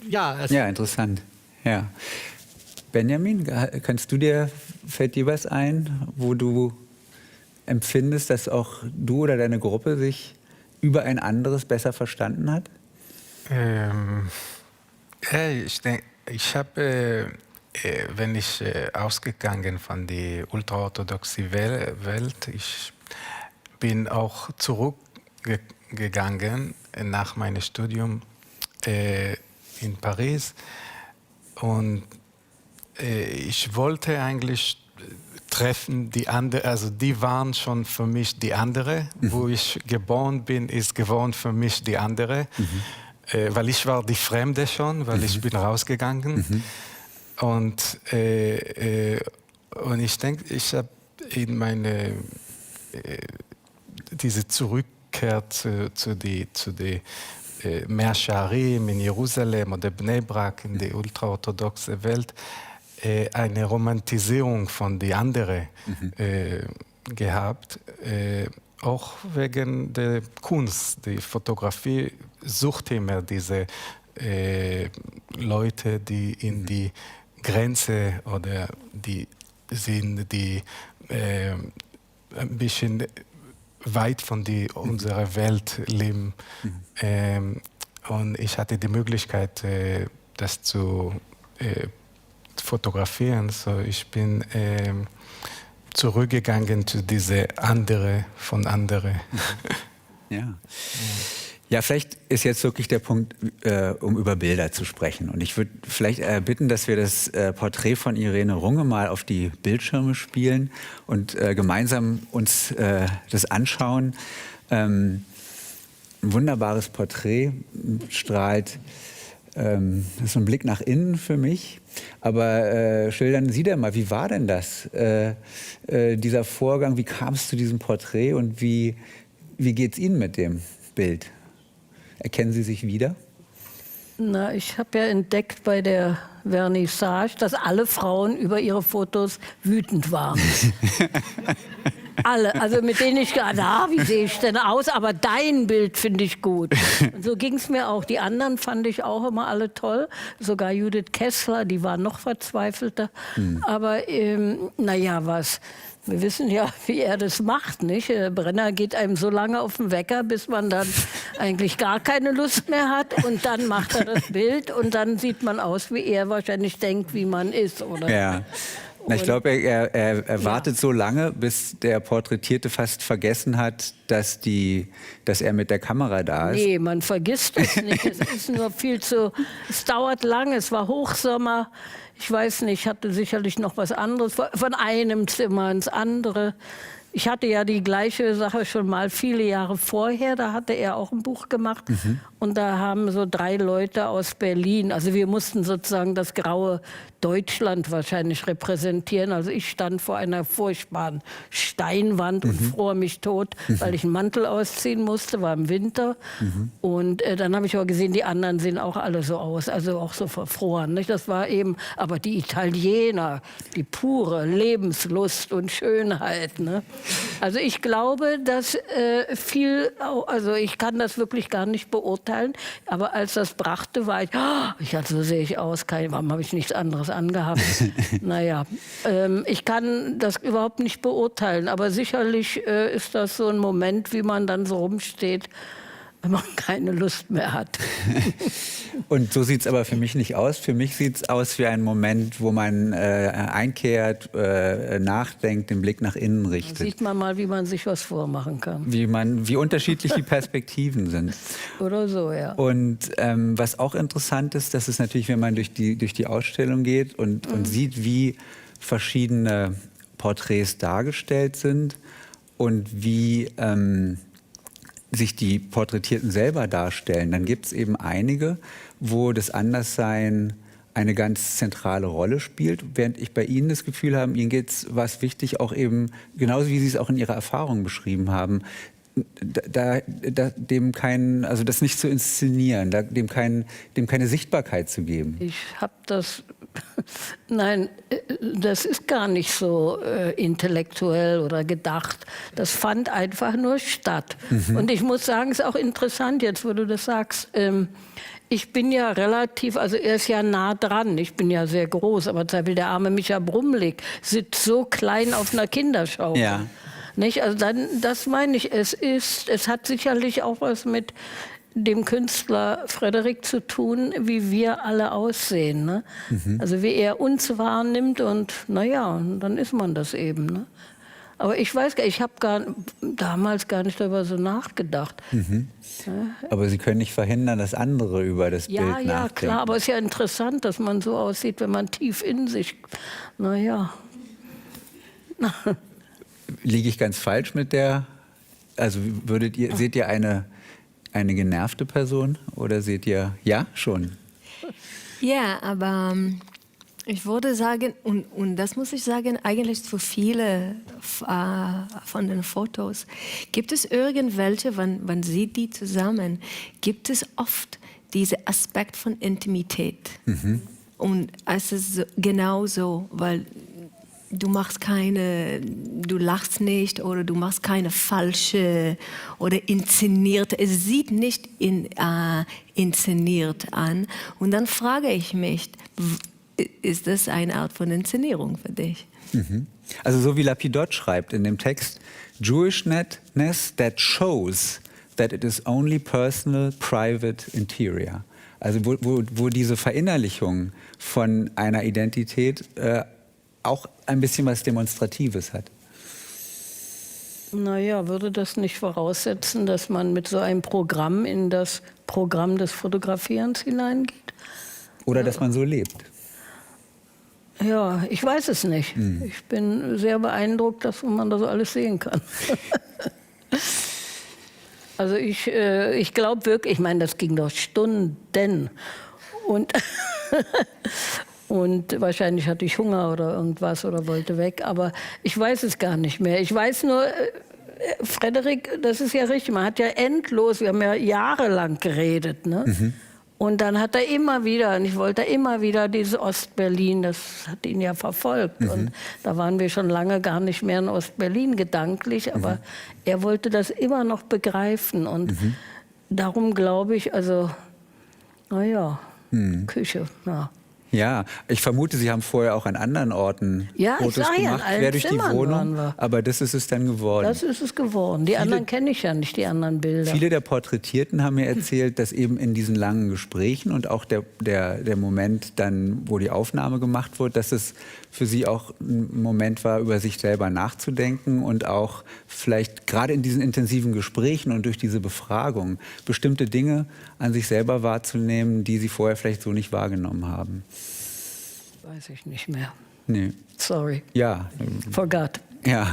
ja. Ja, interessant. Ja. Benjamin, fällt dir was ein, wo du empfindest, dass auch du oder deine Gruppe sich über ein anderes besser verstanden hat? Ich denke, ich habe, wenn ich ausgegangen von der ultraorthodoxen Welt, ich bin auch zurückgegangen nach meinem Studium in Paris und ich wollte eigentlich treffen die andere, also die waren schon für mich die andere. Wo ich geboren bin, ist geworden für mich die andere, weil ich war die Fremde schon, weil ich bin rausgegangen. Und ich denke, ich habe in meine diese Zurückkehr zu der Mea Shearim in Jerusalem oder Bnei Brak in der ultraorthodoxen Welt eine Romantisierung von die andere gehabt, auch wegen der Kunst. Die Fotografie sucht immer diese Leute, die in die Grenze oder die sind die ein bisschen weit von unserer Welt leben. Und ich hatte die Möglichkeit, das zu fotografieren. So ich bin zurückgegangen zu diese andere von andere. Ja. Ja, vielleicht ist jetzt wirklich der Punkt, um über Bilder zu sprechen. Und ich würde vielleicht bitten, dass wir das Porträt von Irene Runge mal auf die Bildschirme spielen und gemeinsam uns das anschauen. Ein wunderbares Porträt, strahlt, das ist so ein Blick nach innen für mich. Aber schildern Sie denn mal, wie war denn das, dieser Vorgang? Wie kam es zu diesem Porträt und wie geht es Ihnen mit dem Bild? Erkennen Sie sich wieder? Na, ich habe ja entdeckt bei der Vernissage, dass alle Frauen über ihre Fotos wütend waren. Alle, also mit denen ich gedacht, wie sehe ich denn aus? Aber dein Bild finde ich gut. Und so ging es mir auch. Die anderen fand ich auch immer alle toll. Sogar Judith Kessler, die war noch verzweifelter. Aber naja, was... Wir wissen ja, wie er das macht, nicht? Brenner geht einem so lange auf den Wecker, bis man dann eigentlich gar keine Lust mehr hat. Und dann macht er das Bild und dann sieht man aus, wie er wahrscheinlich denkt, wie man ist, oder? Ja. Na, ich glaube, er wartet so lange, bis der Porträtierte fast vergessen hat, dass er mit der Kamera da ist. Nee, man vergisst es nicht. Es ist nur viel zu... Es dauert lange, es war Hochsommer. Ich weiß nicht, ich hatte sicherlich noch was anderes, von einem Zimmer ins andere. Ich hatte ja die gleiche Sache schon mal viele Jahre vorher, da hatte er auch ein Buch gemacht. Und da haben so 3 Leute aus Berlin, also wir mussten sozusagen das graue Deutschland wahrscheinlich repräsentieren. Also ich stand vor einer furchtbaren Steinwand und fror mich tot, weil ich einen Mantel ausziehen musste, war im Winter. Und dann habe ich aber gesehen, die anderen sehen auch alle so aus, also auch so verfroren. Nicht? Das war eben, aber die Italiener, die pure Lebenslust und Schönheit. Ne? Also ich glaube, dass also ich kann das wirklich gar nicht beurteilen, aber als das brachte, war ich so sehe ich aus, warum habe ich nichts anderes angehabt? Naja, ich kann das überhaupt nicht beurteilen, aber sicherlich ist das so ein Moment, wie man dann so rumsteht, wenn man keine Lust mehr hat. Und so sieht es aber für mich nicht aus. Für mich sieht es aus wie ein Moment, wo man einkehrt, nachdenkt, den Blick nach innen richtet. Da sieht man mal, wie man sich was vormachen kann. Wie unterschiedlich die Perspektiven sind. Oder so, ja. Und was auch interessant ist, das ist natürlich, wenn man durch die Ausstellung geht und sieht, wie verschiedene Porträts dargestellt sind und wie sich die Porträtierten selber darstellen, dann gibt es eben einige, wo das Anderssein eine ganz zentrale Rolle spielt, während ich bei Ihnen das Gefühl habe, Ihnen geht es was wichtig, auch eben, genauso wie Sie es auch in Ihrer Erfahrung beschrieben haben, also das nicht zu inszenieren, dem keine Sichtbarkeit zu geben. Ich habe das, nein, das ist gar nicht so intellektuell oder gedacht. Das fand einfach nur statt. Und ich muss sagen, es ist auch interessant jetzt, wo du das sagst. Ich bin ja relativ, also er ist ja nah dran, ich bin ja sehr groß, aber zum Beispiel der arme Micha Brumlik sitzt so klein auf einer Kinderschaukel. Ja. Nicht? Also dann, das meine ich, es hat sicherlich auch was mit dem Künstler Frederik zu tun, wie wir alle aussehen. Ne? Also wie er uns wahrnimmt und naja, dann ist man das eben. Ne? Aber ich weiß gar nicht, ich habe damals gar nicht darüber so nachgedacht. Aber Sie können nicht verhindern, dass andere über das Bild nachdenken. Ja, klar, aber es ist ja interessant, dass man so aussieht, wenn man tief in sich, naja. Liege ich ganz falsch mit also seht ihr eine genervte Person oder seht ihr, ja, schon? Ja, aber ich würde sagen, und das muss ich sagen, eigentlich für viele von den Fotos, gibt es irgendwelche, wenn Sie die zusammen, gibt es oft diesen Aspekt von Intimität. Und es ist genau so, weil du lachst nicht oder du machst keine falsche oder inszenierte, es sieht nicht inszeniert an. Und dann frage ich mich, ist das eine Art von Inszenierung für dich? Also so wie Lapidot schreibt in dem Text, Jewishness that shows that it is only personal, private, interior. Also wo diese Verinnerlichung von einer Identität auch ein bisschen was Demonstratives hat. Naja, würde das nicht voraussetzen, dass man mit so einem Programm in das Programm des Fotografierens hineingeht? Oder dass man so lebt? Ja, ich weiß es nicht. Ich bin sehr beeindruckt, dass man das alles sehen kann. Also ich glaube wirklich, ich meine, das ging doch Stunden. Und wahrscheinlich hatte ich Hunger oder irgendwas oder wollte weg, aber ich weiß es gar nicht mehr. Ich weiß nur, Frederik, das ist ja richtig, man hat ja endlos, wir haben ja jahrelang geredet, ne? Und dann hat er immer wieder, und ich wollte immer wieder dieses Ostberlin, das hat ihn ja verfolgt. Und da waren wir schon lange gar nicht mehr in Ostberlin gedanklich, aber er wollte das immer noch begreifen. Und darum glaube ich, also, naja, Küche, ja. Ja, ich vermute, Sie haben vorher auch an anderen Orten Ja, ich Fotos sag ja, in gemacht, allen quer durch die Zimmern Wohnung, waren wir. aber das ist es dann geworden. Das ist es geworden. Die anderen kenne ich ja nicht, die anderen Bilder. Viele der Porträtierten haben mir erzählt, dass eben in diesen langen Gesprächen und auch der Moment dann, wo die Aufnahme gemacht wurde, dass es für sie auch ein Moment war, über sich selber nachzudenken und auch vielleicht gerade in diesen intensiven Gesprächen und durch diese Befragung bestimmte Dinge an sich selber wahrzunehmen, die sie vorher vielleicht so nicht wahrgenommen haben. Weiß ich nicht mehr. Nee. Sorry. Ja. Forgot. Ja.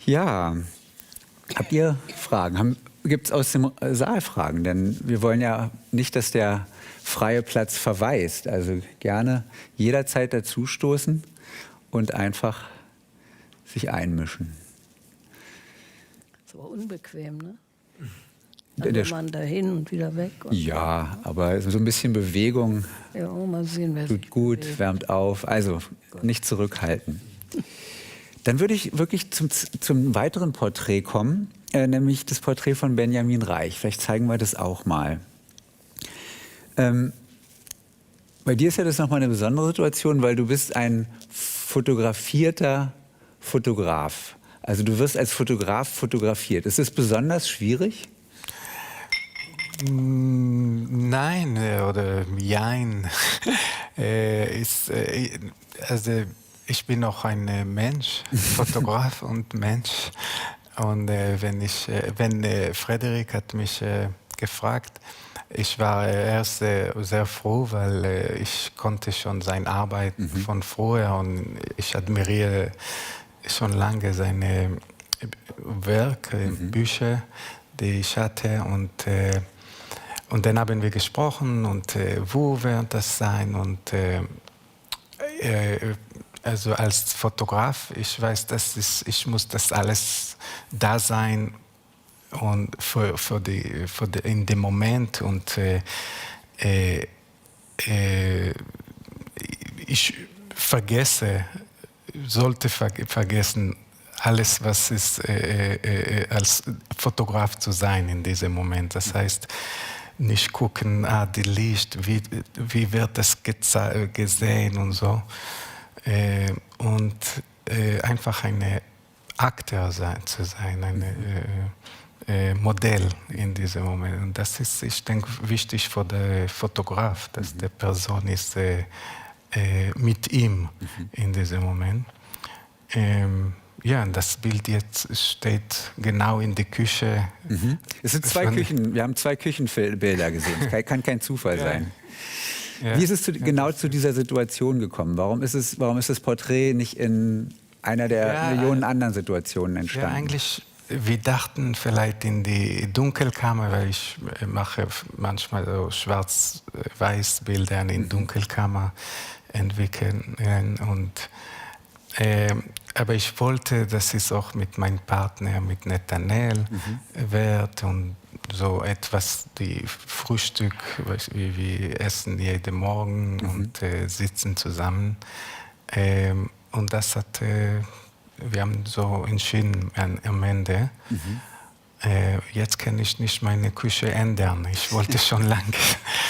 Ja. Habt ihr Fragen? Gibt es aus dem Saal Fragen? Denn wir wollen ja nicht, dass der freie Platz verwaist. Also gerne jederzeit dazustoßen und einfach sich einmischen. Das war unbequem, ne? Dann man dahin und wieder weg. Und ja, aber so ein bisschen Bewegung ja, mal sehen, wer tut gut, wärmt auf. Also nicht zurückhalten. Dann würde ich wirklich zum weiteren Porträt kommen, nämlich das Porträt von Benjamin Reich. Vielleicht zeigen wir das auch mal. Bei dir ist ja das nochmal eine besondere Situation, weil du bist ein fotografierter Fotograf. Also du wirst als Fotograf fotografiert. Ist das besonders schwierig? Nein oder jein. Also ich bin auch ein Mensch, Fotograf und Mensch. Und wenn Frederik hat mich gefragt, ich war erst sehr froh, weil ich konnte schon seine Arbeit von früher und ich admiriere schon lange seine Werke, Bücher, die ich hatte und dann haben wir gesprochen und wo wird das sein und also als Fotograf, ich weiß, ich muss das alles da sein und in dem Moment und ich sollte vergessen alles, was ist als Fotograf zu sein in diesem Moment. Das heißt, nicht gucken, die Licht, wie wird das gesehen und so. Und einfach eine Akteur zu sein, ein Modell in diesem Moment. Und das ist, ich denke, wichtig für den Fotograf, dass die Person ist mit ihm in diesem Moment. Ja, das Bild jetzt steht genau in der Küche. Es sind zwei Küchen, wir haben zwei Küchenbilder gesehen. Das kann kein Zufall sein. Ja. Wie ist es genau zu dieser Situation gekommen? Warum ist das Porträt nicht in einer der Millionen anderen Situationen entstanden? Ja, eigentlich, wir dachten vielleicht in die Dunkelkammer, weil ich mache manchmal so schwarz-weiß Bilder in Dunkelkammer entwickeln und aber ich wollte, dass es auch mit meinem Partner, mit Nathanael, wird und so etwas, die Frühstück, wie wir essen jeden Morgen und sitzen zusammen. Und das hat, wir haben so entschieden am Ende. Jetzt kann ich nicht meine Küche ändern. Ich wollte schon lange,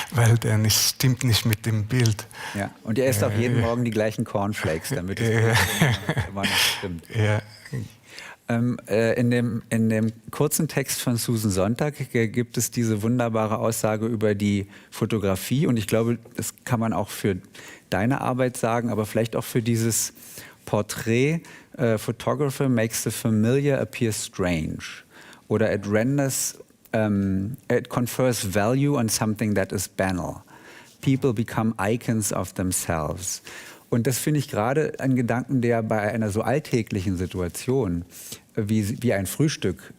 weil dann stimmt nicht mit dem Bild. Ja. Und ihr esst auch jeden Morgen die gleichen Cornflakes, damit es immer noch stimmt. Ja. In dem kurzen Text von Susan Sontag gibt es diese wunderbare Aussage über die Fotografie. Und ich glaube, das kann man auch für deine Arbeit sagen, aber vielleicht auch für dieses Porträt. Photographer makes the familiar appear strange. Oder it confers value on something that is banal. People become icons of themselves. Und das finde ich gerade ein Gedanken, der bei einer so alltäglichen Situation wie ein Frühstück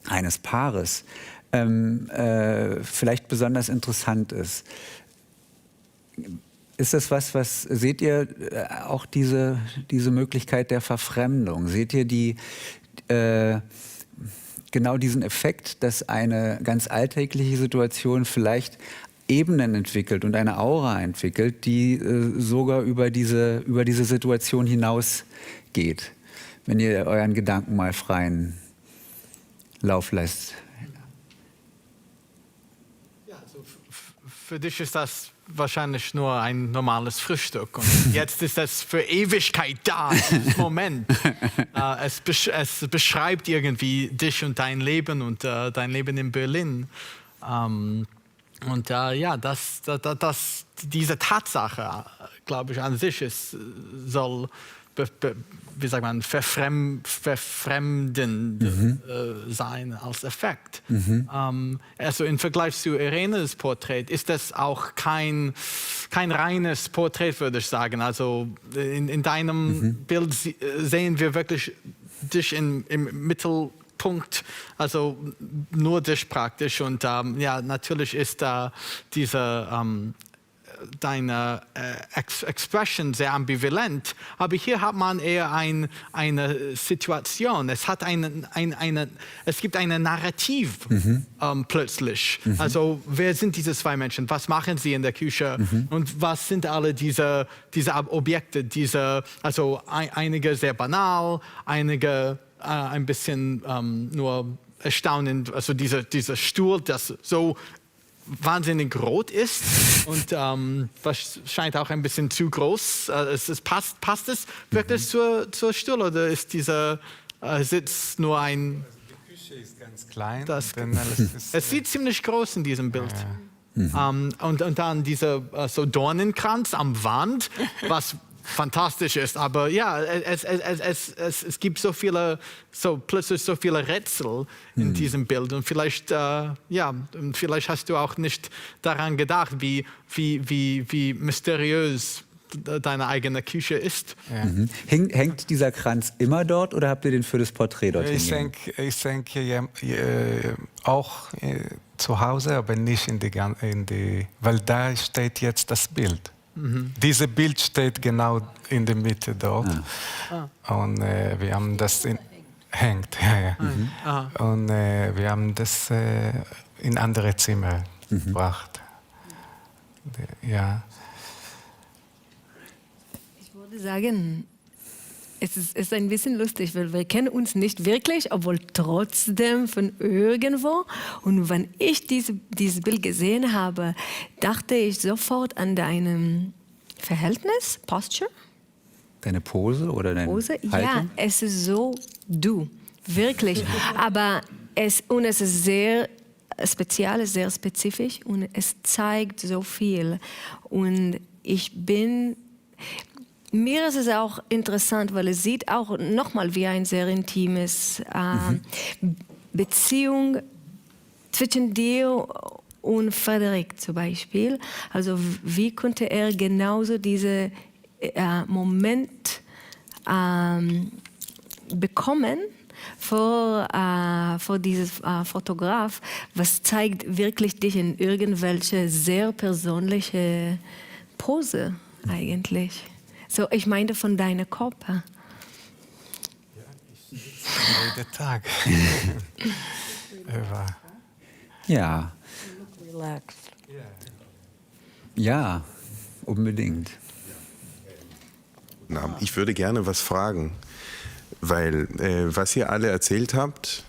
eines Paares vielleicht besonders interessant ist. Ist das was seht ihr auch diese Möglichkeit der Verfremdung? Seht ihr genau diesen Effekt, dass eine ganz alltägliche Situation vielleicht Ebenen entwickelt und eine Aura entwickelt, die sogar über diese Situation hinausgeht, wenn ihr euren Gedanken mal freien Lauf lässt. Ja, also für dich ist das wahrscheinlich nur ein normales Frühstück und jetzt ist es für Ewigkeit da, dieses Moment. Es beschreibt irgendwie dich und dein Leben und dein Leben in Berlin. Und ja, diese Tatsache, glaube ich, an sich soll, wie sagt man, verfremdend sein als Effekt. Also im Vergleich zu Irenes Porträt ist das auch kein reines Porträt, würde ich sagen. Also in deinem Bild sehen wir wirklich dich im Mittelpunkt, also nur dich praktisch. Und ja, natürlich ist deine Expression sehr ambivalent, aber hier hat man eher eine Situation. Es gibt eine Narrativ plötzlich. Also wer sind diese zwei Menschen? Was machen sie in der Küche? Und was sind alle diese Objekte? Also einige sehr banal, einige ein bisschen nur erstaunend. Also dieser Stuhl, das so wahnsinnig rot ist und was scheint auch ein bisschen zu groß. Passt es wirklich zur Stuhl oder ist dieser Sitz nur ein... Die Küche ist ganz klein. Es sieht ziemlich groß in diesem Bild. Und dann dieser so Dornenkranz am Wand, was fantastisch ist, aber ja, es gibt plötzlich so viele Rätsel in diesem Bild und vielleicht hast du auch nicht daran gedacht, wie mysteriös deine eigene Küche ist. Ja. Hängt dieser Kranz immer dort oder habt ihr den für das Porträt dort hingehängt? Ich denke auch zu Hause, aber nicht weil da steht jetzt das Bild. Dieses Bild steht genau in der Mitte dort. Und wir haben das hängt. Und wir haben das in andere Zimmer gebracht. Ja. Ich würde sagen, es ist ein bisschen lustig, weil wir kennen uns nicht wirklich, obwohl trotzdem von irgendwo. Und wenn ich dieses Bild gesehen habe, dachte ich sofort an deinem Verhältnis, Posture. Deine Pose oder deine Haltung? Ja, es ist so du, wirklich. Aber es ist sehr speziell, sehr spezifisch und es zeigt so viel. Und mir ist es auch interessant, weil es sieht auch nochmal wie ein sehr intimes Beziehung zwischen dir und Frederik zum Beispiel. Also wie konnte er genauso diesen Moment bekommen vor dieses Fotograf, was zeigt wirklich dich in irgendwelche sehr persönliche Pose eigentlich. So, ich meine von deinem Körper. Ja, ich sitze jeden Tag. Ja. Ja, unbedingt. Ich würde gerne was fragen, weil was ihr alle erzählt habt,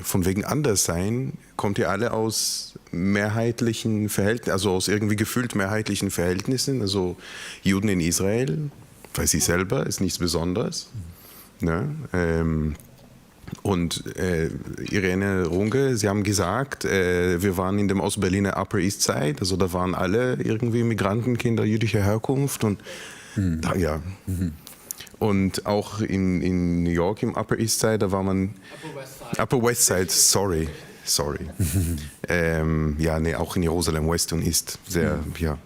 von wegen Anderssein, kommt ihr alle aus mehrheitlichen Verhältnissen, also aus irgendwie gefühlt mehrheitlichen Verhältnissen, also Juden in Israel, weiß ich selber, ist nichts Besonderes. Ne? Und Irene Runge, Sie haben gesagt, wir waren in dem Ostberliner Upper East Side, also da waren alle irgendwie Migrantenkinder jüdischer Herkunft und ja. Und auch in New York im Upper East Side, da war man... Upper West Side, sorry. Ja, nee, auch in Jerusalem, West und East, sehr, ja.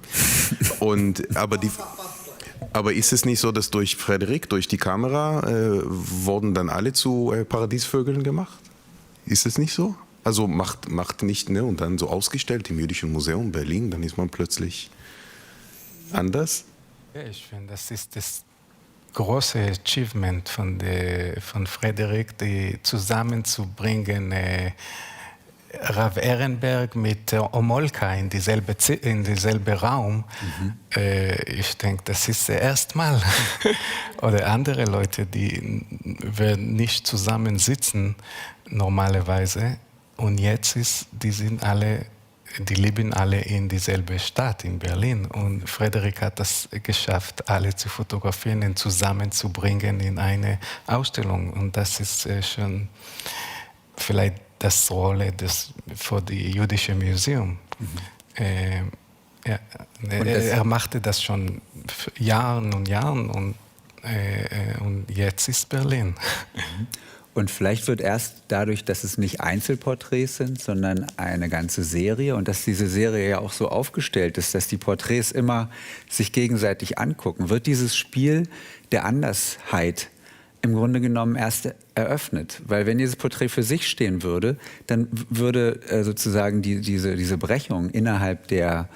Aber ist es nicht so, dass durch Frederik, durch die Kamera, wurden dann alle zu Paradiesvögeln gemacht? Ist es nicht so? Also macht nicht, ne? Und dann so ausgestellt im Jüdischen Museum Berlin, dann ist man plötzlich anders? Ja, ich finde, das ist das große Achievement von Frederik, die zusammenzubringen, Rav Ehrenberg mit Homolka in dieselbe Raum. Ich denke, das ist das erste Mal. Oder andere Leute, die werden nicht zusammensitzen normalerweise. Und jetzt die leben alle in dieselbe Stadt, in Berlin. Und Frederik hat das geschafft, alle zu fotografieren und zusammenzubringen in eine Ausstellung. Und das ist schon vielleicht das Rolle für das Jüdische Museum. Er machte das schon Jahren und Jahren und jetzt ist Berlin. Und vielleicht wird erst dadurch, dass es nicht Einzelporträts sind, sondern eine ganze Serie und dass diese Serie ja auch so aufgestellt ist, dass die Porträts immer sich gegenseitig angucken, wird dieses Spiel der Andersheit im Grunde genommen erst eröffnet. Weil wenn dieses Porträt für sich stehen würde, dann würde sozusagen diese Brechung innerhalb dieser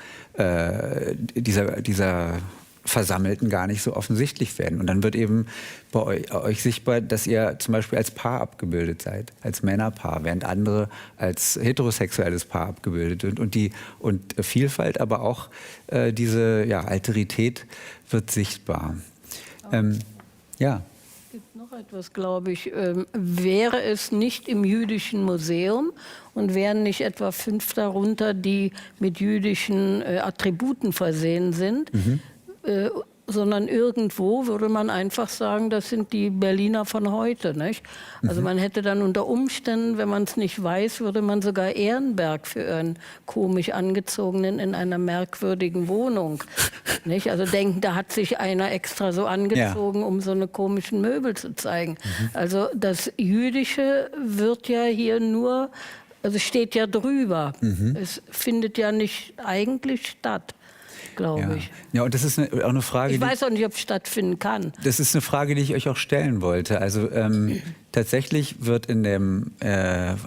Versammelten gar nicht so offensichtlich werden. Und dann wird eben bei euch sichtbar, dass ihr zum Beispiel als Paar abgebildet seid, als Männerpaar, während andere als heterosexuelles Paar abgebildet sind. Und Vielfalt, aber auch diese Alterität wird sichtbar. Ja. Es gibt noch etwas, glaube ich. Wäre es nicht im Jüdischen Museum und wären nicht etwa 5 darunter, die mit jüdischen Attributen versehen sind, sondern irgendwo würde man einfach sagen, das sind die Berliner von heute. Nicht? Also man hätte dann unter Umständen, wenn man es nicht weiß, würde man sogar Ehrenberg für einen komisch angezogenen in einer merkwürdigen Wohnung. Nicht? Also denken, da hat sich einer extra so angezogen, um so eine komischen Möbel zu zeigen. Also das Jüdische wird ja hier nur, also steht ja drüber. Es findet ja nicht eigentlich statt, glaube ich. Ja, und das ist auch eine Frage. Ich weiß auch nicht, ob es stattfinden kann. Das ist eine Frage, die ich euch auch stellen wollte. Also tatsächlich wird in dem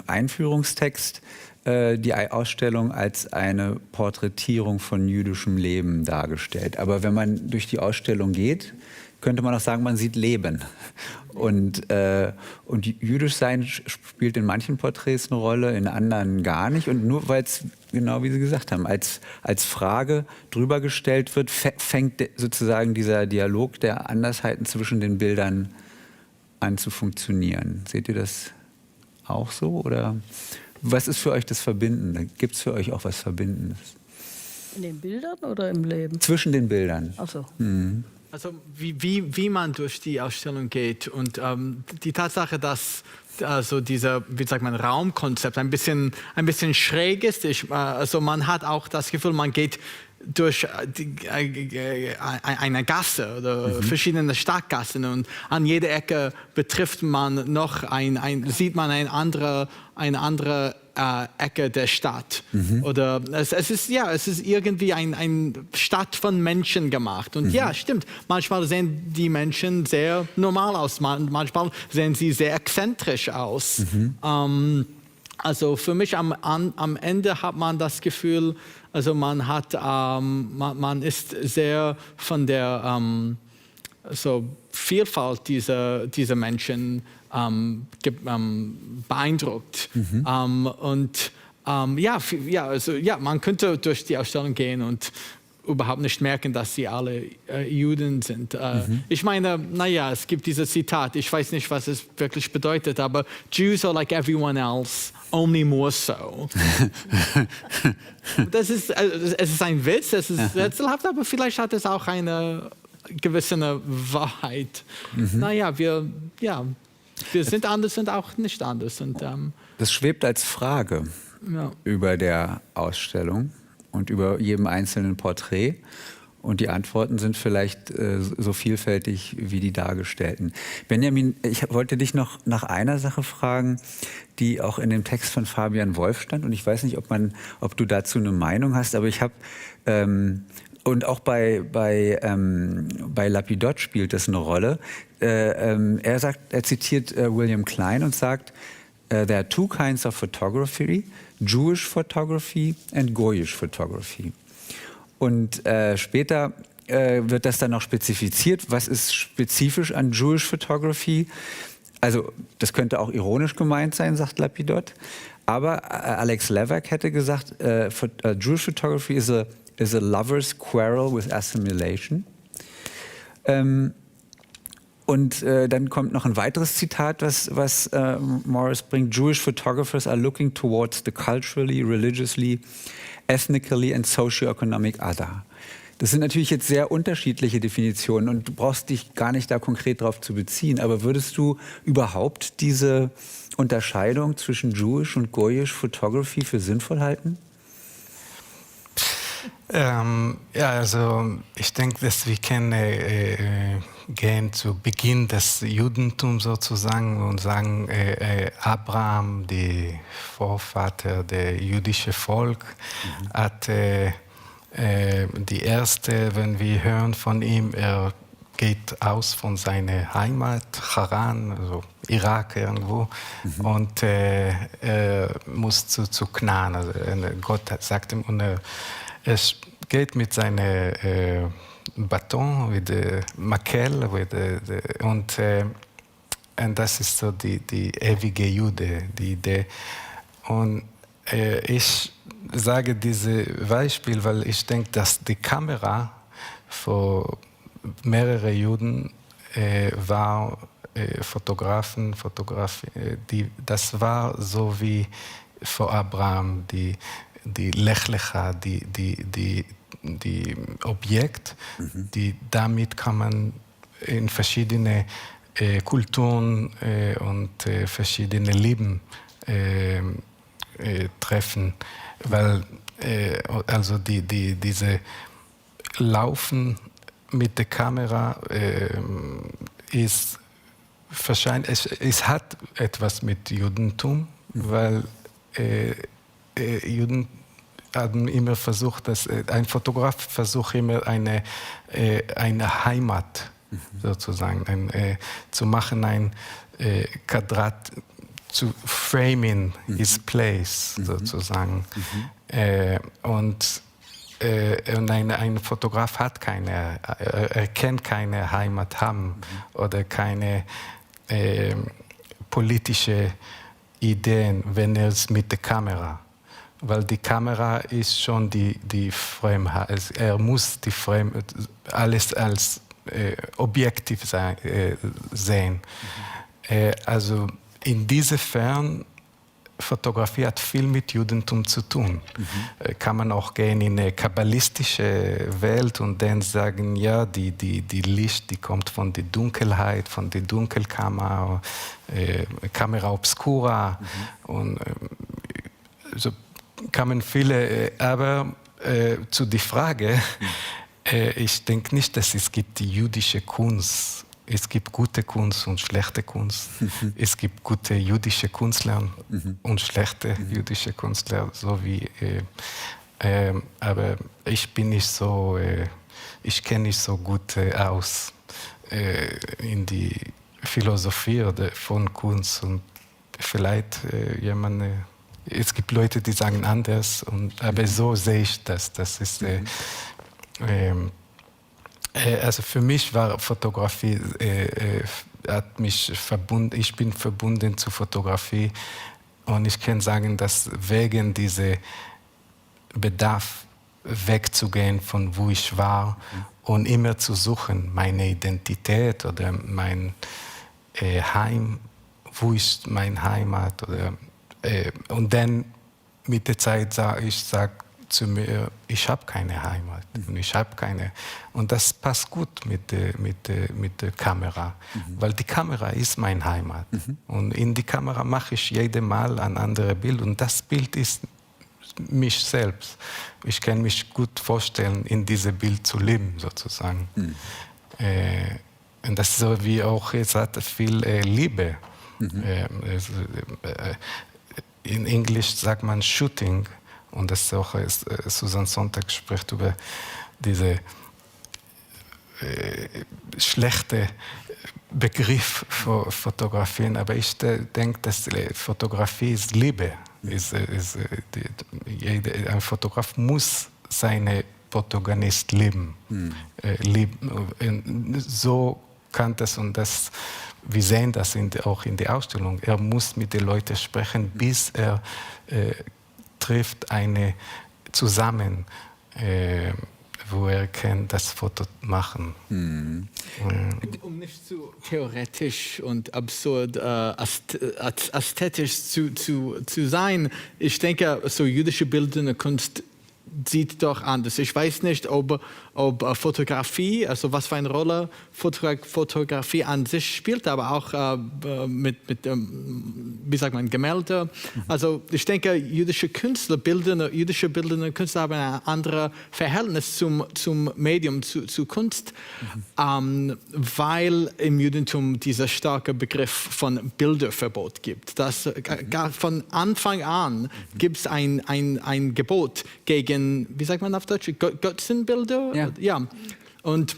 Einführungstext die Ausstellung als eine Porträtierung von jüdischem Leben dargestellt. Aber wenn man durch die Ausstellung geht, könnte man auch sagen, man sieht Leben. Und jüdisch sein spielt in manchen Porträts eine Rolle, in anderen gar nicht. Und nur weil es, genau wie Sie gesagt haben, als Frage drüber gestellt wird, fängt sozusagen dieser Dialog der Andersheiten zwischen den Bildern an zu funktionieren. Seht ihr das auch so? Oder was ist für euch das Verbindende? Gibt es für euch auch was Verbindendes? In den Bildern oder im Leben? Zwischen den Bildern. Ach so. Also wie man durch die Ausstellung geht und die Tatsache, dass also dieser, wie sagt man, Raumkonzept ein bisschen schräg ist. Also man hat auch das Gefühl, man geht durch eine Gasse oder verschiedene Stadtgassen und an jeder Ecke betrifft man noch sieht man eine andere Ecke der Stadt. Oder es ist irgendwie eine Stadt von Menschen gemacht. Und ja, stimmt, manchmal sehen die Menschen sehr normal aus, manchmal sehen sie sehr exzentrisch aus. Also für mich am Ende hat man das Gefühl, also man ist sehr von der Vielfalt dieser Menschen beeindruckt. Man könnte durch die Ausstellung gehen und überhaupt nicht merken, dass sie alle Juden sind. Ich meine, es gibt dieses Zitat, ich weiß nicht, was es wirklich bedeutet, aber Jews are like everyone else, only more so. Es ist ein Witz, es ist rätselhaft, aber vielleicht hat es auch eine gewisse Wahrheit. Wir sind anders und auch nicht anders. Und, das schwebt als Frage über der Ausstellung und über jedem einzelnen Porträt. Und die Antworten sind vielleicht so vielfältig wie die dargestellten. Benjamin, ich wollte dich noch nach einer Sache fragen, die auch in dem Text von Fabian Wolf stand. Und ich weiß nicht, ob du dazu eine Meinung hast, aber ich habe... und auch bei Lapidot spielt das eine Rolle. Er zitiert William Klein und sagt, there are 2 kinds of photography, Jewish photography and Goyish photography. Und später wird das dann noch spezifiziert. Was ist spezifisch an Jewish Photography? Also das könnte auch ironisch gemeint sein, sagt Lapidot. Aber Alex Leverk hätte gesagt, Jewish Photography is a lover's quarrel with assimilation. Und dann kommt noch ein weiteres Zitat, was Morris bringt. Jewish photographers are looking towards the culturally, religiously, ethnically and socio-economic other. Das sind natürlich jetzt sehr unterschiedliche Definitionen und du brauchst dich gar nicht da konkret darauf zu beziehen. Aber würdest du überhaupt diese Unterscheidung zwischen Jewish und Goyish Photography für sinnvoll halten? Ja, also ich denke, dass wir können gehen zu Beginn des Judentums sozusagen und sagen, Abraham, der Vorvater der jüdischen Volk, hat die erste, wenn wir hören von ihm, er geht aus von seiner Heimat, Haran, also Irak irgendwo, und er muss zu Knaan. Also Gott sagt ihm, und er geht mit seinem Bâton, mit dem Makel, und das ist so die ewige Jude, die Idee. Und ich sage dieses Beispiel, weil ich denke, dass die Kamera für mehrere Juden war Fotografen, das war so wie für Abraham, die Lechlecha, die Objekt, damit kann man in verschiedene Kulturen und verschiedene Leben treffen, weil also diese Laufen mit der Kamera ist wahrscheinlich, es hat etwas mit Judentum, weil Juden haben immer versucht, ein Fotograf versucht immer eine Heimat sozusagen zu machen, ein Quadrat zu framing his place sozusagen. Und ein Fotograf hat er kann keine Heimat haben oder keine politische Ideen, wenn er es mit der Kamera, weil die Kamera ist schon die Frame, also er muss die Frame alles als objektiv sehen. Also in diesem Fotografie hat viel mit Judentum zu tun. Kann man auch gehen in eine kabbalistische Welt und dann sagen, ja, die Licht, die kommt von der Dunkelheit, von der Dunkelkammer, Camera obscura. Und so kann man viele, aber zu der Frage, ich denke nicht, dass es gibt die jüdische Kunst. Es gibt gute Kunst und schlechte Kunst. Es gibt gute jüdische Künstler und schlechte jüdische Künstler, so wie. Aber ich bin nicht so, ich kenne nicht so gut aus in die Philosophie von Kunst und vielleicht jemand. Es gibt Leute, die sagen anders, aber so sehe ich das. Das ist also für mich war Fotografie, hat mich verbunden, ich bin verbunden zu Fotografie und ich kann sagen, dass wegen diesem Bedarf wegzugehen von wo ich war und immer zu suchen, meine Identität oder mein Heim, wo ist meine Heimat oder, und dann mit der Zeit ich sage zu mir, ich habe keine Heimat und ich habe keine, und das passt gut mit der Kamera, weil die Kamera ist meine Heimat und in die Kamera mache ich jedes Mal ein anderes Bild und das Bild ist mich selbst. Ich kann mich gut vorstellen, in diesem Bild zu leben sozusagen. Und das ist so wie auch, es hat viel Liebe. In Englisch sagt man Shooting. Und das ist auch, Susan Sontag spricht über diese schlechte Begriff für Fotografien. Aber ich denke, dass Fotografie ist Liebe. Ein Fotograf muss seine Protagonist leben. So kann das und das, wir sehen das auch in der Ausstellung. Er muss mit den Leuten sprechen, bis er trifft eine zusammen, wo er kann das Foto machen. Um nicht zu theoretisch und absurd ästhetisch zu sein, ich denke, so jüdische bildende Kunst sieht doch anders. Ich weiß nicht, ob Fotografie, also was für eine Rolle Fotografie an sich spielt, aber auch mit wie sagt man, Gemälde. Also ich denke, jüdische bildende Künstler haben ein anderes Verhältnis zum Medium, zu Kunst, weil im Judentum dieser starke Begriff von Bilderverbot gibt. Das, gar von Anfang an gibt es ein Gebot gegen, wie sagt man auf Deutsch, Götzenbilder? Ja. Und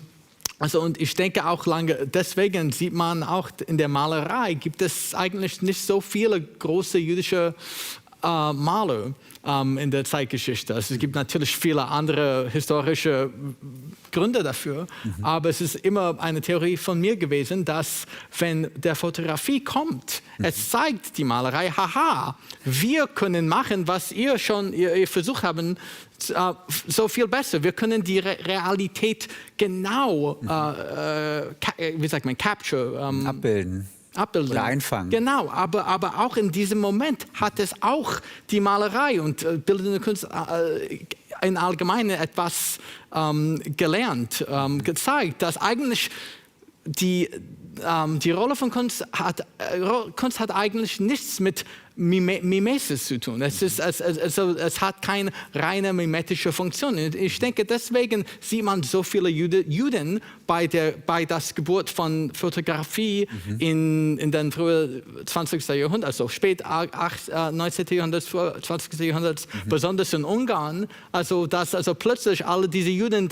ich denke auch lange, deswegen sieht man auch in der Malerei, gibt es eigentlich nicht so viele große jüdische Maler in der Zeitgeschichte. Also es gibt natürlich viele andere historische Gründe dafür, aber es ist immer eine Theorie von mir gewesen, dass wenn der Fotografie kommt, es zeigt die Malerei, haha, wir können machen, was ihr versucht haben, so viel besser. Wir können die Realität genau, wie sagt man, capture, abbilden. Oder einfangen. Genau, aber auch in diesem Moment hat es auch die Malerei und bildende Kunst in Allgemeinen etwas gelernt, gezeigt, dass eigentlich die Rolle von Kunst hat eigentlich nichts mit Mimesis zu tun. Es hat keine reine mimetische Funktion. Ich denke, deswegen sieht man so viele Juden bei der Geburt von Fotografie in den frühen 20. Jahrhundert, also spät 19. Jahrhundert, 20. Jahrhundert, besonders in Ungarn. Also plötzlich alle diese Juden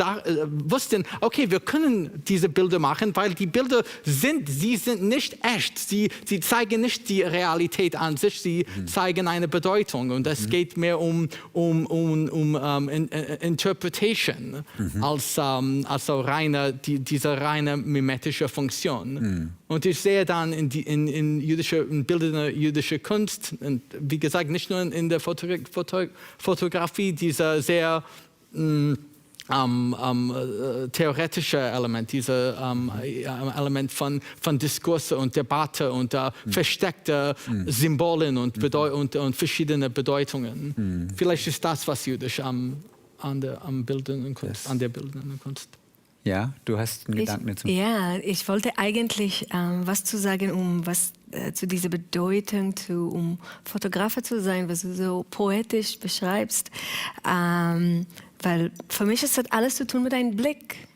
wussten, okay, wir können diese Bilder machen, weil die Bilder sind nicht echt. Sie zeigen nicht die Realität an sich. Sie zeigen eine Bedeutung und es geht mehr um Interpretation als diese reine mimetische Funktion. Und ich sehe dann in bildender jüdische Kunst, und wie gesagt, nicht nur in der Fotografie, dieser sehr theoretische Element, dieses Element von Diskurse und Debatte und versteckte Symbolen und verschiedene Bedeutungen. Vielleicht ist das, was jüdisch an der bildenden Kunst. Ja, du hast einen Gedanken dazu. Ja, ich wollte eigentlich was zu sagen, zu dieser Bedeutung, um Fotografe zu sein, was du so poetisch beschreibst. Weil für mich ist das alles zu tun mit einem Blick.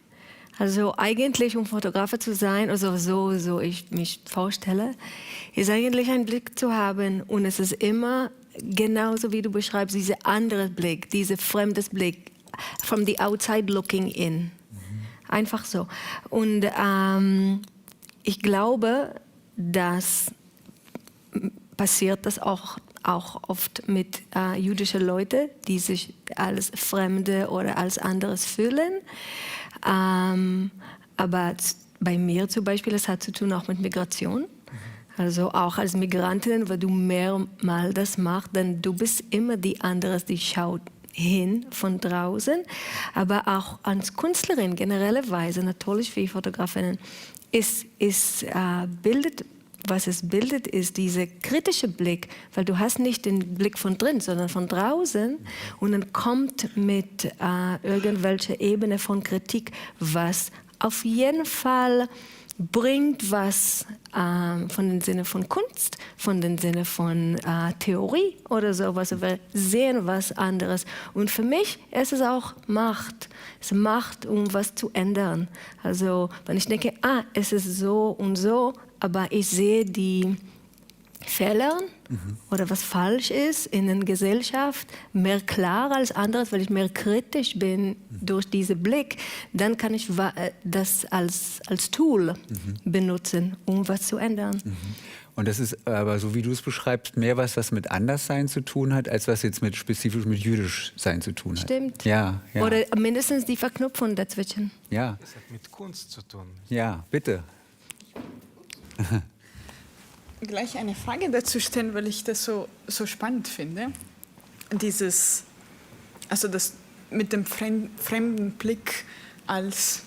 Also eigentlich, um Fotografe zu sein, also so ich mich vorstelle, ist eigentlich ein Blick zu haben. Und es ist immer genauso, wie du beschreibst, dieser andere Blick, dieser fremde Blick, from the outside looking in. Einfach so. Und ich glaube, dass passiert das auch oft mit jüdischen Leuten, die sich als Fremde oder als anderes fühlen. Aber bei mir zum Beispiel, das hat zu tun auch mit Migration. Also auch als Migrantin, wenn du mehrmals das machst, dann du bist immer die andere, die schaut hin von draußen. Aber auch als Künstlerin generellerweise, natürlich wie Fotografin, was es bildet, ist dieser kritische Blick, weil du hast nicht den Blick von drin, sondern von draußen und dann kommt mit irgendwelcher Ebene von Kritik, was auf jeden Fall bringt was von dem Sinne von Kunst, von dem Sinne von Theorie oder sowas. Wir sehen was anderes. Und für mich ist es auch Macht. Es ist Macht, um was zu ändern. Also wenn ich denke, es ist so und so, aber ich sehe die Fehler oder was falsch ist in der Gesellschaft mehr klar als anderes, weil ich mehr kritisch bin durch diesen Blick, dann kann ich das als Tool benutzen, um was zu ändern. Und das ist aber, so wie du es beschreibst, mehr was mit Anderssein zu tun hat, als was jetzt spezifisch mit Jüdischsein zu tun hat. Stimmt. Ja, ja. Oder mindestens die Verknüpfung dazwischen. Ja, Das hat mit Kunst zu tun. ja, bitte. Gleich eine Frage dazu stellen, weil ich das so spannend finde. Also das mit dem fremden Blick als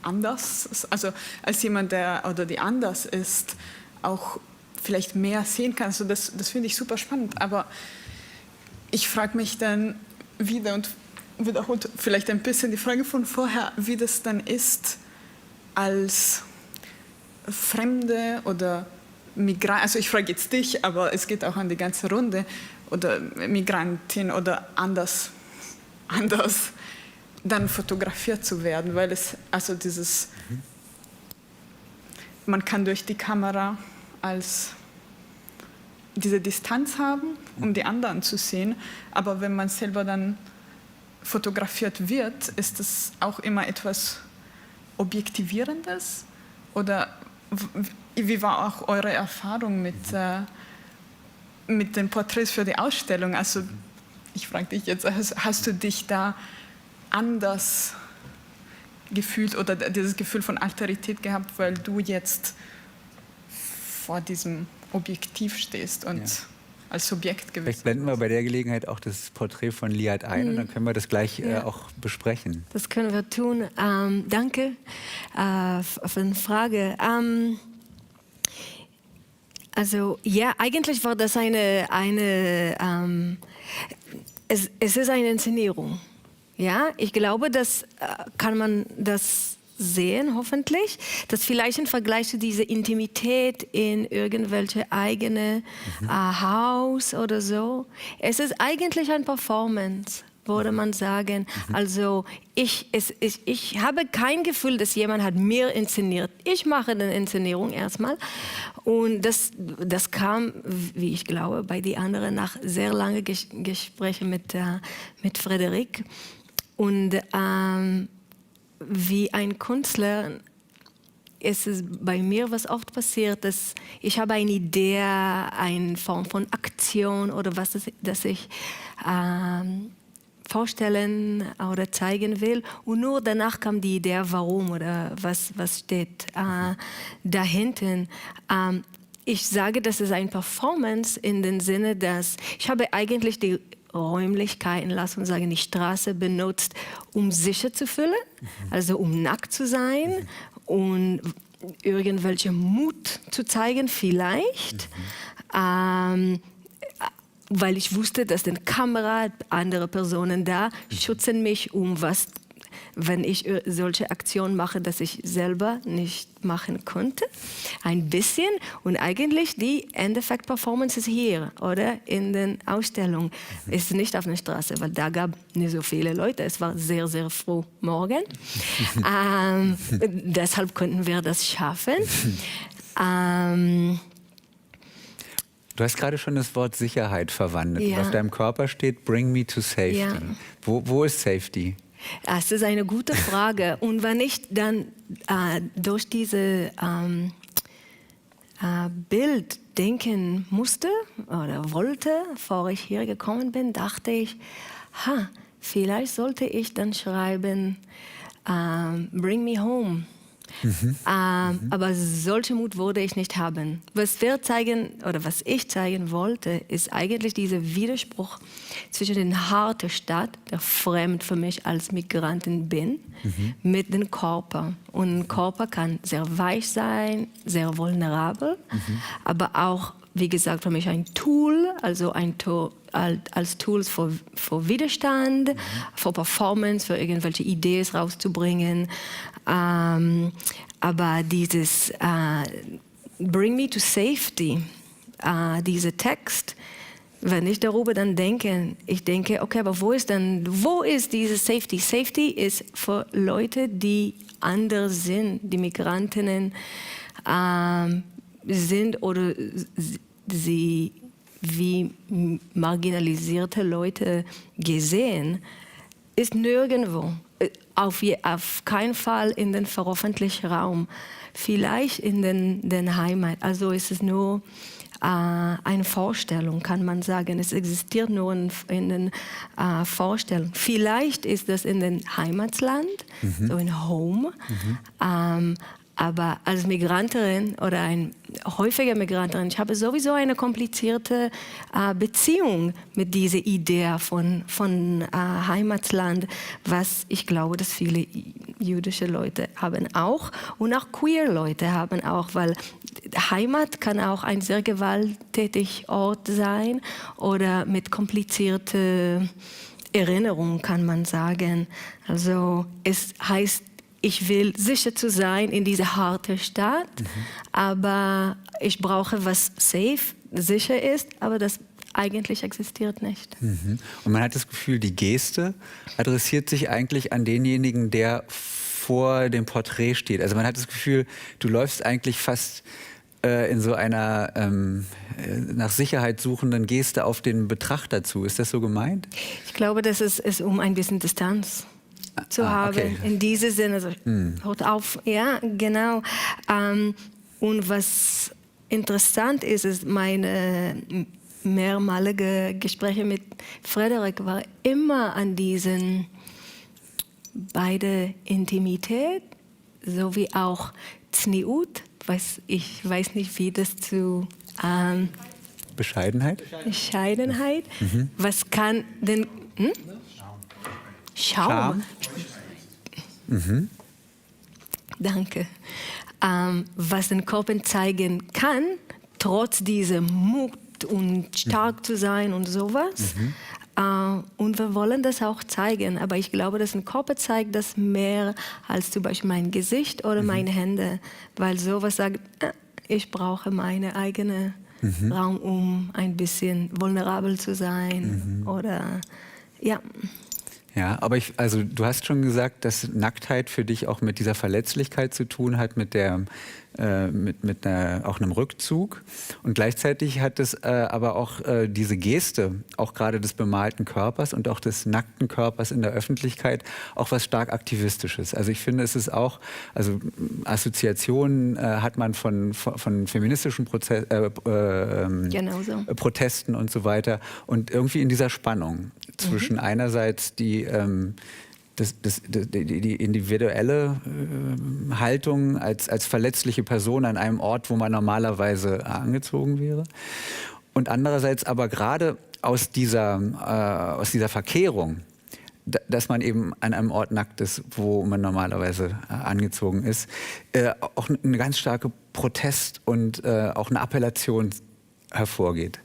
anders, also als jemand, der oder die anders ist, auch vielleicht mehr sehen kann. Also das finde ich super spannend. Aber ich frage mich dann wieder und wiederholt vielleicht ein bisschen die Frage von vorher, wie das dann ist als Fremde oder Migranten, also ich frage jetzt dich, aber es geht auch an die ganze Runde, oder Migrantin oder anders dann fotografiert zu werden, weil es, also man kann durch die Kamera diese Distanz haben, um die anderen zu sehen, aber wenn man selber dann fotografiert wird, ist es auch immer etwas Objektivierendes? Oder wie war auch eure Erfahrung mit den Porträts für die Ausstellung? Also ich frage dich jetzt, hast du dich da anders gefühlt oder dieses Gefühl von Alterität gehabt, weil du jetzt vor diesem Objektiv stehst und als Subjekt gewiss? Vielleicht blenden wir bei der Gelegenheit auch das Porträt von Liat ein und dann können wir das gleich auch besprechen. Das können wir tun. Danke für die Frage. Also ja, eigentlich war das es ist eine Inszenierung. Ja, ich glaube, das kann man das sehen, hoffentlich, dass vielleicht im Vergleich zu dieser Intimität in irgendwelche eigene Haus oder so, es ist eigentlich eine Performance, würde man sagen. Also ich habe kein Gefühl, dass jemand hat mir inszeniert. Ich mache eine Inszenierung erstmal. Und das kam, wie ich glaube, bei den anderen nach sehr langen Gesprächen mit Frederik. Und wie ein Künstler ist es bei mir, was oft passiert, dass ich habe eine Idee, eine Form von Aktion oder was das ich vorstellen oder zeigen will. Und nur danach kam die Idee, warum oder was steht dahinten. Ich sage, das ist eine Performance in dem Sinne, dass ich habe eigentlich die Räumlichkeiten, lass uns sagen, die Straße benutzt, um sicher zu fühlen, also um nackt zu sein und irgendwelche Mut zu zeigen, vielleicht. Weil ich wusste, dass die Kamera, andere Personen da, schützen mich wenn ich solche Aktionen mache, dass ich selber nicht machen konnte. Ein bisschen. Und eigentlich die Endeffekt-Performance ist hier, oder? In den Ausstellungen. Ist nicht auf der Straße, weil da gab nicht so viele Leute. Es war sehr, sehr früh morgen. Deshalb konnten wir das schaffen. Du hast gerade schon das Wort Sicherheit verwendet. Ja. Auf deinem Körper steht Bring me to safety. Ja. Wo ist Safety? Das ist eine gute Frage. Und wenn ich dann durch diese Bild denken musste oder wollte, bevor ich hier gekommen bin, dachte ich, vielleicht sollte ich dann schreiben, Bring me home. Aber solchen Mut würde ich nicht haben. Was wir zeigen oder was ich zeigen wollte, ist eigentlich dieser Widerspruch zwischen der harten Stadt, der fremd für mich als Migrantin bin, mit dem Körper. Und ein Körper kann sehr weich sein, sehr vulnerabel, aber auch, wie gesagt, für mich ein Tool, also als Tools für Widerstand, für Performance, für irgendwelche Ideen rauszubringen. Aber dieses Bring me to safety, dieser Text, wenn ich darüber dann denke, ich denke, okay, aber wo ist diese Safety? Safety ist für Leute, die anders sind, die Migrantinnen sind oder sie wie marginalisierte Leute gesehen. ist nirgendwo, auf keinen Fall in den veröffentlichten Raum, vielleicht in den Heimat. Also ist es nur eine Vorstellung, kann man sagen. Es existiert nur in den Vorstellungen. Vielleicht ist das in den Heimatland, so in Home. Aber als Migrantin oder ein häufiger Migrantin, ich habe sowieso eine komplizierte Beziehung mit dieser Idee von Heimatland, was ich glaube, dass viele jüdische Leute haben auch und auch queer Leute haben auch, weil Heimat kann auch ein sehr gewalttätiger Ort sein oder mit komplizierten Erinnerungen, kann man sagen. Also es heißt, ich will sicher zu sein in dieser harten Stadt, aber ich brauche was safe, sicher ist, aber das eigentlich existiert nicht. Und man hat das Gefühl, die Geste adressiert sich eigentlich an denjenigen, der vor dem Porträt steht. Also man hat das Gefühl, du läufst eigentlich fast in so einer nach Sicherheit suchenden Geste auf den Betrachter zu. Ist das so gemeint? Ich glaube, dass es um ein bisschen Distanz zu haben, okay. in diesem Sinne, also, hört auf, ja, genau. Und was interessant ist, ist meine mehrmalige Gespräche mit Frederik war immer an diesen beide Intimität, sowie auch Zniut, ich weiß nicht, wie das zu Bescheidenheit? Bescheidenheit. Was kann denn Schaum. Danke. Was den Körper zeigen kann, trotz diesem Mut und stark zu sein und sowas. Und wir wollen das auch zeigen. Aber ich glaube, dass ein Körper zeigt das mehr als zum Beispiel mein Gesicht oder meine Hände. Weil sowas sagt, ich brauche meine eigene Raum, um ein bisschen vulnerabel zu sein. Oder ja. Ja, aber also du hast schon gesagt, dass Nacktheit für dich auch mit dieser Verletzlichkeit zu tun hat, mit auch einem Rückzug. Und gleichzeitig hat es aber auch diese Geste, auch gerade des bemalten Körpers und auch des nackten Körpers in der Öffentlichkeit, auch was stark Aktivistisches. Also ich finde, es ist auch, also Assoziationen hat man von feministischen Protesten und so weiter. Und irgendwie in dieser Spannung zwischen einerseits die individuelle Haltung als verletzliche Person an einem Ort, wo man normalerweise angezogen wäre. Und andererseits aber gerade aus dieser Verkehrung, dass man eben an einem Ort nackt ist, wo man normalerweise angezogen ist, auch eine ganz starke Protest und auch eine Appellation hervorgeht.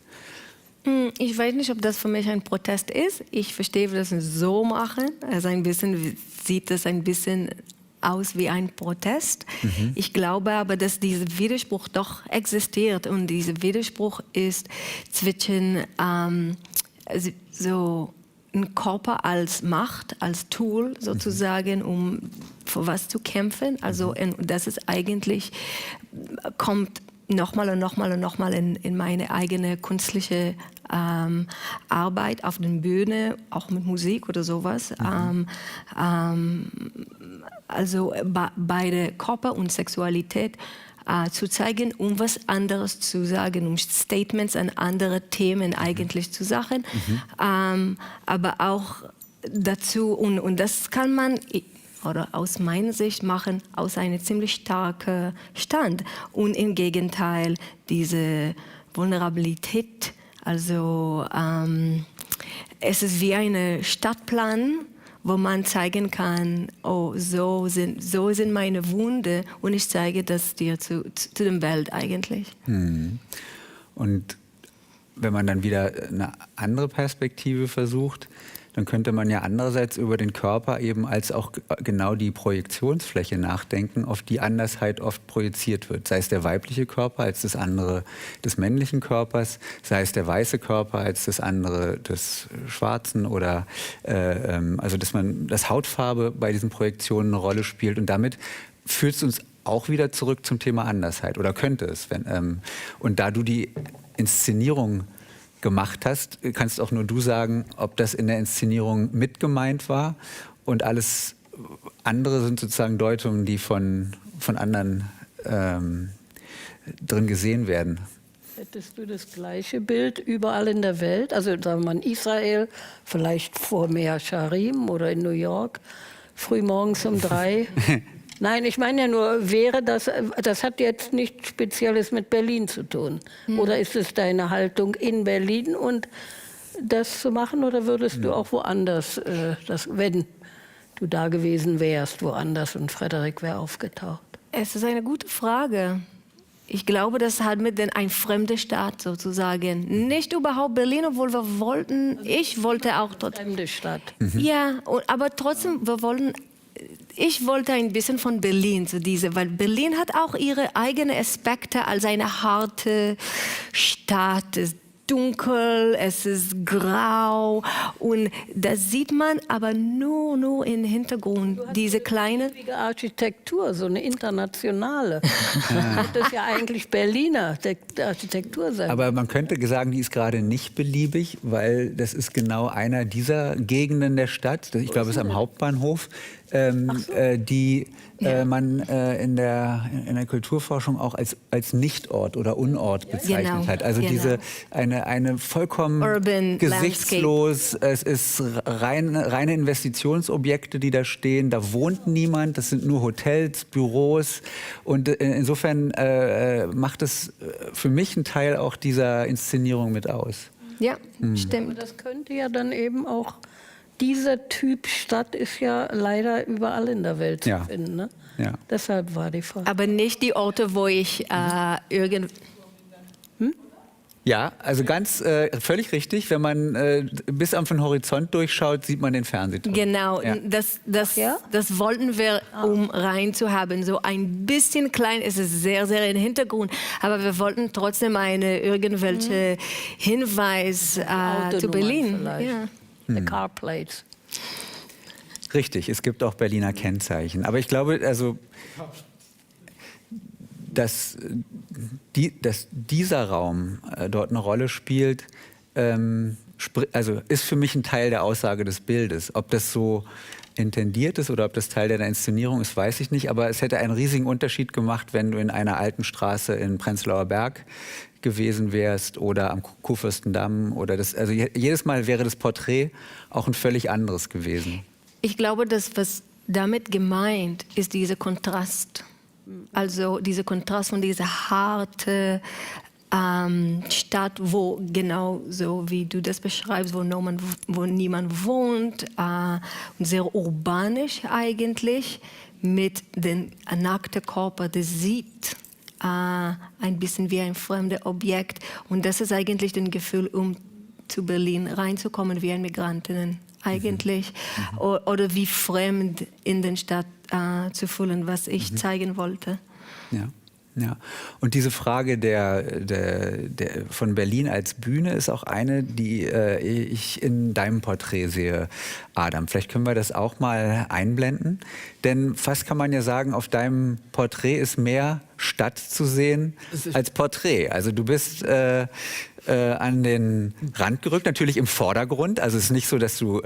Ich weiß nicht, ob das für mich ein Protest ist. Ich verstehe, wie das so machen. Also sieht das ein bisschen aus wie ein Protest. Ich glaube aber, dass dieser Widerspruch doch existiert. Und dieser Widerspruch ist zwischen so ein Körper als Macht, als Tool sozusagen, um für was zu kämpfen. Also das ist eigentlich, kommt nochmal und nochmal und nochmal in meine eigene künstliche Arbeit auf der Bühne, auch mit Musik oder sowas. Also beide Körper und Sexualität zu zeigen, um was anderes zu sagen, um Statements an andere Themen eigentlich zu sagen. Aber auch dazu, und das kann man oder aus meiner Sicht machen aus einem ziemlich starken Stand. Und im Gegenteil, diese Vulnerabilität, also es ist wie ein Stadtplan, wo man zeigen kann, oh, so sind meine Wunden und ich zeige das dir zu der Welt eigentlich. Und wenn man dann wieder eine andere Perspektive versucht, dann könnte man ja andererseits über den Körper eben als auch genau die Projektionsfläche nachdenken, auf die Andersheit oft projiziert wird. Sei es der weibliche Körper als das andere des männlichen Körpers, sei es der weiße Körper als das andere des schwarzen oder also dass Hautfarbe bei diesen Projektionen eine Rolle spielt und damit führt es uns auch wieder zurück zum Thema Andersheit oder könnte es. Und da du die Inszenierung gemacht hast. Kannst auch nur du sagen, ob das in der Inszenierung mit gemeint war und alles andere sind sozusagen Deutungen, die von anderen drin gesehen werden. Hättest du das gleiche Bild überall in der Welt? Also sagen wir mal in Israel, vielleicht vor Mea Sharim oder in New York, frühmorgens um 3. Nein, ich meine ja nur, wäre das hat jetzt nichts Spezielles mit Berlin zu tun. Oder ist es deine Haltung in Berlin und das zu machen? Oder würdest du auch woanders, wenn du da gewesen wärst, woanders und Frederik wäre aufgetaucht? Es ist eine gute Frage. Ich glaube, das hat mit einer fremden Stadt sozusagen. Nicht überhaupt Berlin, obwohl wir wollten, ich wollte auch dort. Fremde Stadt. Ja, aber trotzdem, ich wollte ein bisschen von Berlin zu diese, weil Berlin hat auch ihre eigenen Aspekte als eine harte Stadt. Es ist dunkel, es ist grau und das sieht man aber nur im Hintergrund. Diese kleine Architektur, so eine internationale. Das ist ja eigentlich Berliner Architektur sein. Aber man könnte sagen, die ist gerade nicht beliebig, weil das ist genau einer dieser Gegenden der Stadt, ich glaube, es ist am Hauptbahnhof, die man in der Kulturforschung auch als Nichtort oder Unort bezeichnet hat. Also eine vollkommen Urban gesichtslos, es ist reine Investitionsobjekte, die da stehen, da wohnt niemand, das sind nur Hotels, Büros und insofern macht es für mich einen Teil auch dieser Inszenierung mit aus. Ja, stimmt. Aber das könnte ja dann eben auch, dieser Typ Stadt ist ja leider überall in der Welt zu finden. Ne? Ja. Deshalb war die Frage. Aber nicht die Orte, wo ich Ja, also völlig richtig. Wenn man bis auf den Horizont durchschaut, sieht man den Fernsehturm. Genau, Ja. das wollten wir, um reinzuhaben. So ein bisschen klein, es ist sehr, sehr im Hintergrund, aber wir wollten trotzdem irgendwelche Hinweis zu Berlin. Ja. The Car Plates. Richtig, es gibt auch Berliner Kennzeichen. Aber ich glaube, also, dass dieser Raum dort eine Rolle spielt, also ist für mich ein Teil der Aussage des Bildes. Ob das so intendiert ist oder ob das Teil der Inszenierung ist, weiß ich nicht. Aber es hätte einen riesigen Unterschied gemacht, wenn du in einer alten Straße in Prenzlauer Berg gewesen wärst oder am Kurfürstendamm oder also jedes Mal wäre das Porträt auch ein völlig anderes gewesen. Ich glaube, das, was damit gemeint ist, dieser Kontrast. Also dieser Kontrast von dieser harte Stadt, wo genau so wie du das beschreibst, wo niemand wohnt, und sehr urbanisch eigentlich, mit dem nackten Körper, das sieht ein bisschen wie ein fremdes Objekt. Und das ist eigentlich das Gefühl, um zu Berlin reinzukommen, wie ein Migrantin eigentlich. Oder wie fremd in der Stadt zu fühlen, was ich zeigen wollte. Ja. Ja. Und diese Frage von Berlin als Bühne ist auch eine, die ich in deinem Porträt sehe, Adam. Vielleicht können wir das auch mal einblenden. Denn fast kann man ja sagen, auf deinem Porträt ist mehr Stadt zu sehen als Porträt. Also du bist an den Rand gerückt, natürlich im Vordergrund. Also es ist nicht so, dass du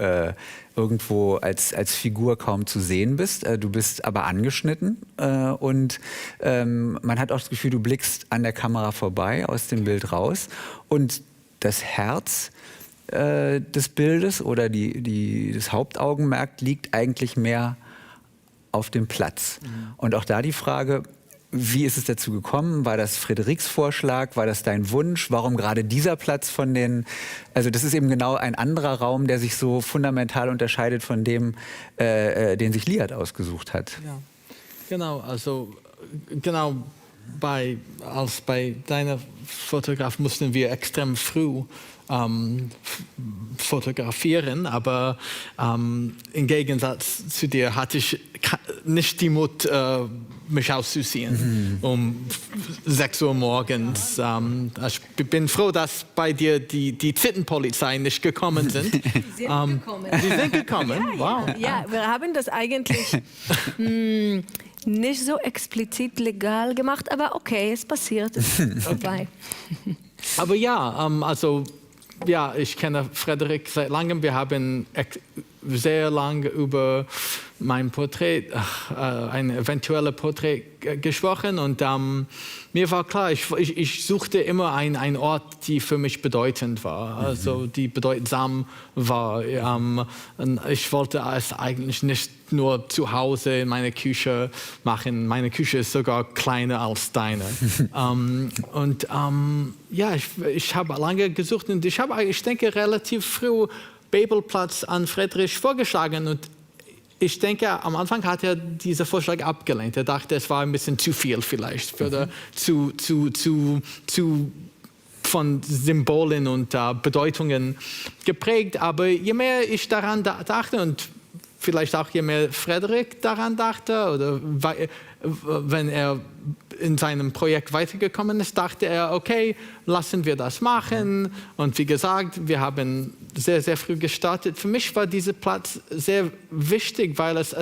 irgendwo als Figur kaum zu sehen bist. Du bist aber angeschnitten und man hat auch das Gefühl, du blickst an der Kamera vorbei, aus dem Bild raus. Und das Herz des Bildes oder das Hauptaugenmerk liegt eigentlich mehr auf dem Platz. Und auch da die Frage, wie ist es dazu gekommen? War das Frederiks Vorschlag? War das dein Wunsch? Warum gerade dieser Platz von also das ist eben genau ein anderer Raum, der sich so fundamental unterscheidet von dem, den sich Liat ausgesucht hat. Ja, genau, also genau bei deiner Fotograf mussten wir extrem früh fotografieren, aber im Gegensatz zu dir hatte ich nicht die Mut, mich auszuziehen um 6 Uhr morgens. Ich bin froh, dass bei dir die Zittenpolizei nicht gekommen sind. Sie sind gekommen. Sie sind gekommen? Wow. Ja, wir haben das eigentlich nicht so explizit legal gemacht, aber okay, es passiert, es ist vorbei. Aber ja, also ja, ich kenne Frederik seit langem. Wir haben sehr lange über mein Porträt, ein eventuelles Porträt gesprochen und mir war klar, ich suchte immer einen Ort, die für mich bedeutend war, also die bedeutsam war. Ich wollte es eigentlich nicht nur zu Hause in meiner Küche machen. Meine Küche ist sogar kleiner als deine. Ja, ich habe lange gesucht und ich denke, relativ früh Bebelplatz an Friedrich vorgeschlagen und ich denke, am Anfang hat er diesen Vorschlag abgelehnt. Er dachte, es war ein bisschen zu viel vielleicht, zu von Symbolen und Bedeutungen geprägt. Aber je mehr ich daran dachte und vielleicht auch je mehr Frederik daran dachte oder wenn er in seinem Projekt weitergekommen ist, dachte er, okay, lassen wir das machen. Und wie gesagt, wir haben sehr, sehr früh gestartet. Für mich war dieser Platz sehr wichtig, weil es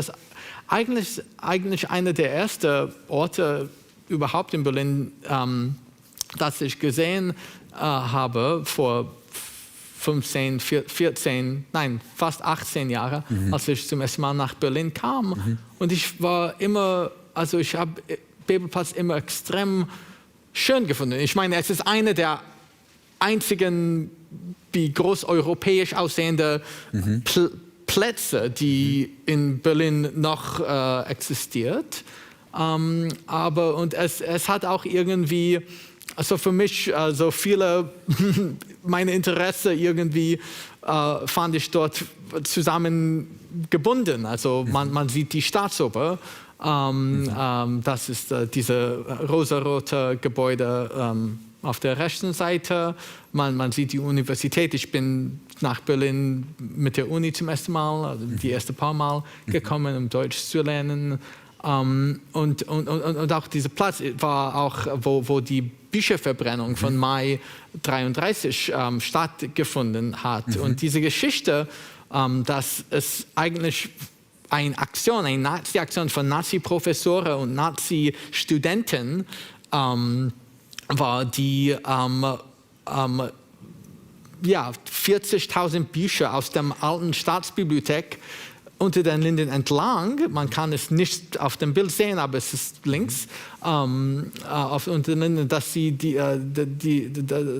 eigentlich einer der ersten Orte überhaupt in Berlin, das ich gesehen habe vor 15, 14, nein, fast 18 Jahre, als ich zum ersten Mal nach Berlin kam. Und ich war immer, also ich habe Bebelplatz immer extrem schön gefunden. Ich meine, es ist eine der einzigen, wie groß europäisch aussehende Plätze, die in Berlin noch existiert. Und es hat auch irgendwie, also für mich, also viele, meine Interesse irgendwie fand ich dort zusammengebunden. Also man sieht die Staatsoper, das ist diese rosarote Gebäude auf der rechten Seite. Man sieht die Universität. Ich bin nach Berlin mit der Uni zum ersten Mal, also die ersten paar Mal gekommen, um Deutsch zu lernen. Und auch dieser Platz war auch, wo die Bücherverbrennung von Mai 1933 stattgefunden hat. Und diese Geschichte, dass es eigentlich eine Nazi-Aktion von Nazi-Professoren und Nazi-Studenten war, die 40.000 Bücher aus der alten Staatsbibliothek unter den Linden entlang, man kann es nicht auf dem Bild sehen, aber es ist links, unter den Linden, dass sie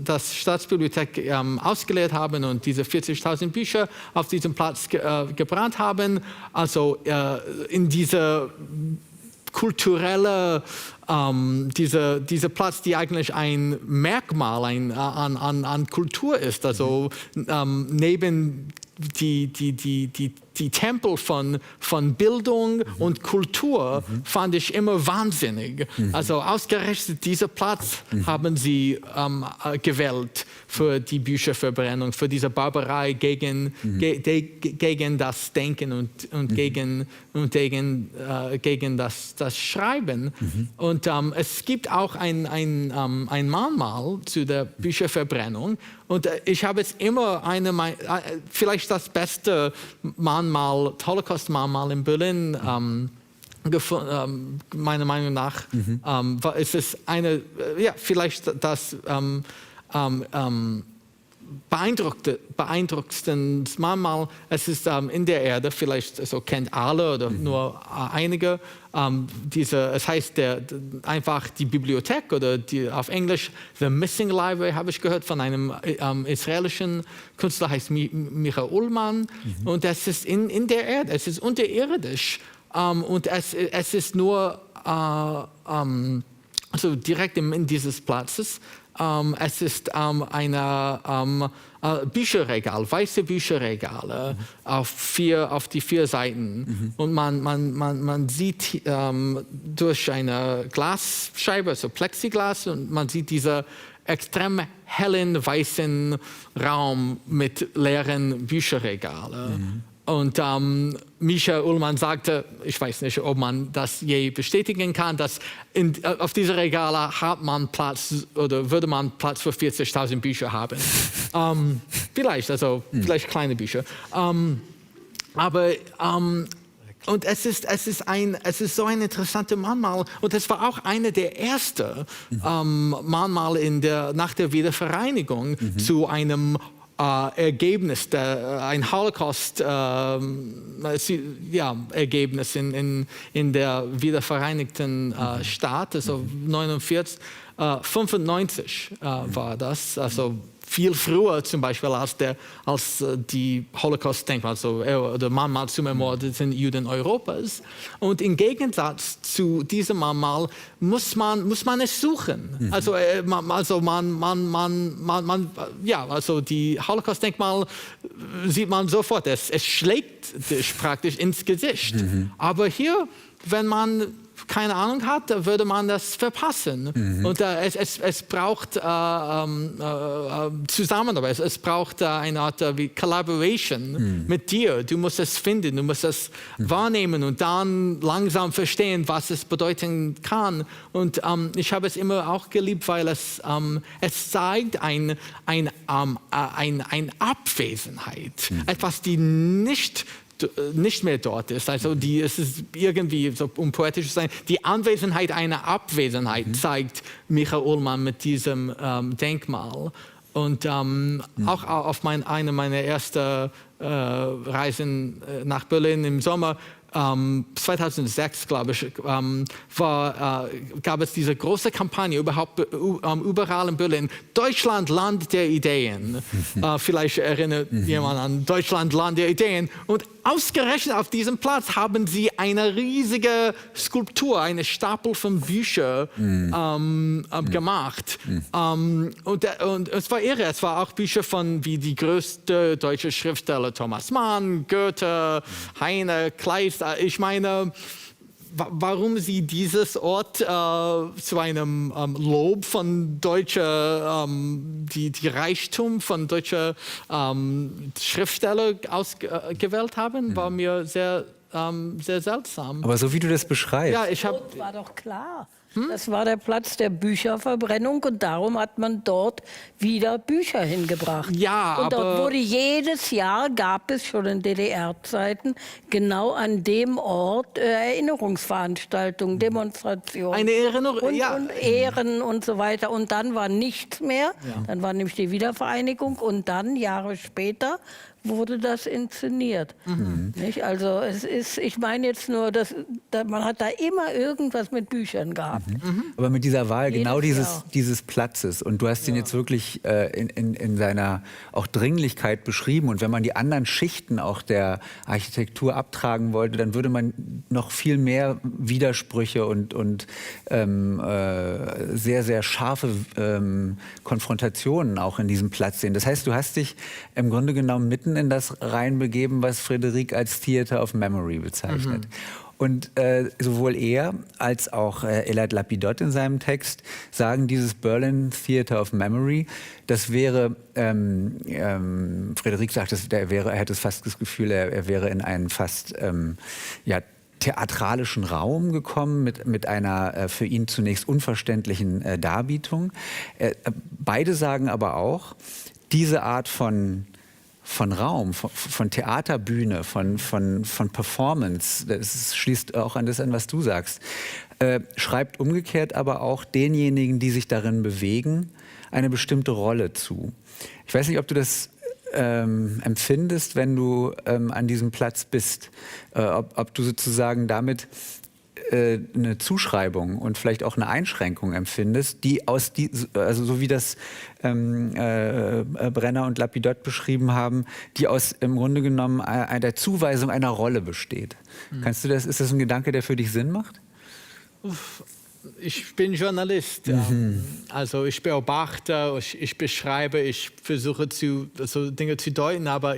das Staatsbibliothek ausgeleert haben und diese 40.000 Bücher auf diesem Platz gebrannt haben. Also in diese kulturelle, dieser Platz, die eigentlich ein Merkmal an Kultur ist, also neben die Tempel von Bildung und Kultur fand ich immer wahnsinnig. Also ausgerechnet dieser Platz haben sie gewählt für die Bücherverbrennung, für diese Barbarei gegen das Denken und gegen das Schreiben. Und es gibt auch ein Mahnmal zu der Bücherverbrennung. Und ich habe jetzt immer vielleicht das beste Mahnmal, Holocaust-Mahnmal in Berlin meiner Meinung nach. Es ist vielleicht das beeindruckendste Mahnmal. Es ist in der Erde, vielleicht so kennt alle oder nur einige. Es heißt einfach die Bibliothek oder auf Englisch The Missing Library, habe ich gehört, von einem israelischen Künstler, heißt Michael Ullmann. Und es ist in der Erde, es ist unterirdisch. Und es ist nur also direkt in dieses Platzes. Es ist ein Bücherregal, weiße Bücherregale auf die vier Seiten. Und man sieht durch eine Glasscheibe, so Plexiglas, und man sieht diesen extrem hellen, weißen Raum mit leeren Bücherregalen. Und Michael Ullmann sagte, ich weiß nicht, ob man das je bestätigen kann, dass auf diese Regale hat man Platz oder würde man Platz für 40.000 Bücher haben. Vielleicht kleine Bücher. Und es ist so ein interessanter Mahnmal. Und es war auch eine der ersten Mahnmale nach der Wiedervereinigung zu einem Ergebnis, ein Holocaust-Ergebnis in der wiedervereinigten Staat, also 95 war das, also viel früher zum Beispiel als die Holocaust-Denkmal, also der Mahnmal zum ermordeten Juden Europas. Und im Gegensatz zu diesem Mahnmal muss man es suchen. Also die Holocaust-Denkmal sieht man sofort, es schlägt dich praktisch ins Gesicht. Aber hier, wenn man keine Ahnung hat, würde man das verpassen. Und es braucht Zusammenarbeit, es braucht eine Art wie Collaboration mit dir. Du musst es finden, du musst es wahrnehmen und dann langsam verstehen, was es bedeuten kann. Und ich habe es immer auch geliebt, weil es zeigt eine Abwesenheit, etwas, die nicht mehr dort ist. Also es ist irgendwie, so, um poetisch zu sein, die Anwesenheit einer Abwesenheit zeigt Michael Ullmann mit diesem Denkmal. Und auch auf einer meiner ersten Reisen nach Berlin im Sommer, 2006, glaube ich, gab es diese große Kampagne überall in Berlin. Deutschland, Land der Ideen. Vielleicht erinnert jemand an Deutschland, Land der Ideen. Und ausgerechnet auf diesem Platz haben sie eine riesige Skulptur, eine Stapel von Büchern gemacht. Und es war irre. Es war auch Bücher von wie die größte deutsche Schriftsteller Thomas Mann, Goethe, Heine, Kleist. Ich meine, warum sie dieses Ort zu einem Lob von deutscher, die Reichtum von deutscher Schriftsteller ausgewählt haben, war mir sehr seltsam. Aber so wie du das beschreibst. Ja, Das war doch klar. Das war der Platz der Bücherverbrennung und darum hat man dort wieder Bücher hingebracht. Ja, und dort aber wurde jedes Jahr, gab es schon in DDR-Zeiten, genau an dem Ort Erinnerungsveranstaltungen, Demonstrationen. eine Erinnerung, Und Ehren und so weiter. Und dann war nichts mehr. Ja. Dann war nämlich die Wiedervereinigung und dann, Jahre später, wurde das inszeniert. Nicht? Also es ist, ich meine jetzt nur, man hat da immer irgendwas mit Büchern gehabt. Aber mit dieser Wahl Jedes genau Jahr. dieses Platzes und du hast ihn jetzt wirklich in seiner auch Dringlichkeit beschrieben und wenn man die anderen Schichten auch der Architektur abtragen wollte, dann würde man noch viel mehr Widersprüche und sehr, sehr scharfe Konfrontationen auch in diesem Platz sehen. Das heißt, du hast dich im Grunde genommen mitten in das reinbegeben, was Frédéric als Theater of Memory bezeichnet. Und sowohl er als auch Elad Lapidot in seinem Text sagen, dieses Berlin Theater of Memory, das wäre, Frédéric sagt, er hätte fast das Gefühl, er wäre in einen fast theatralischen Raum gekommen mit einer für ihn zunächst unverständlichen Darbietung. Beide sagen aber auch, diese Art von Raum, von Theaterbühne, von Performance, das schließt auch an das an, was du sagst, schreibt umgekehrt aber auch denjenigen, die sich darin bewegen, eine bestimmte Rolle zu. Ich weiß nicht, ob du das empfindest, wenn du an diesem Platz bist, ob du sozusagen damit eine Zuschreibung und vielleicht auch eine Einschränkung empfindest, die also so wie das Brenner und Lapidot beschrieben haben, die aus im Grunde genommen der Zuweisung einer Rolle besteht. Ist das ein Gedanke, der für dich Sinn macht? Ich bin Journalist, also ich beobachte, ich beschreibe, ich versuche Dinge zu deuten, aber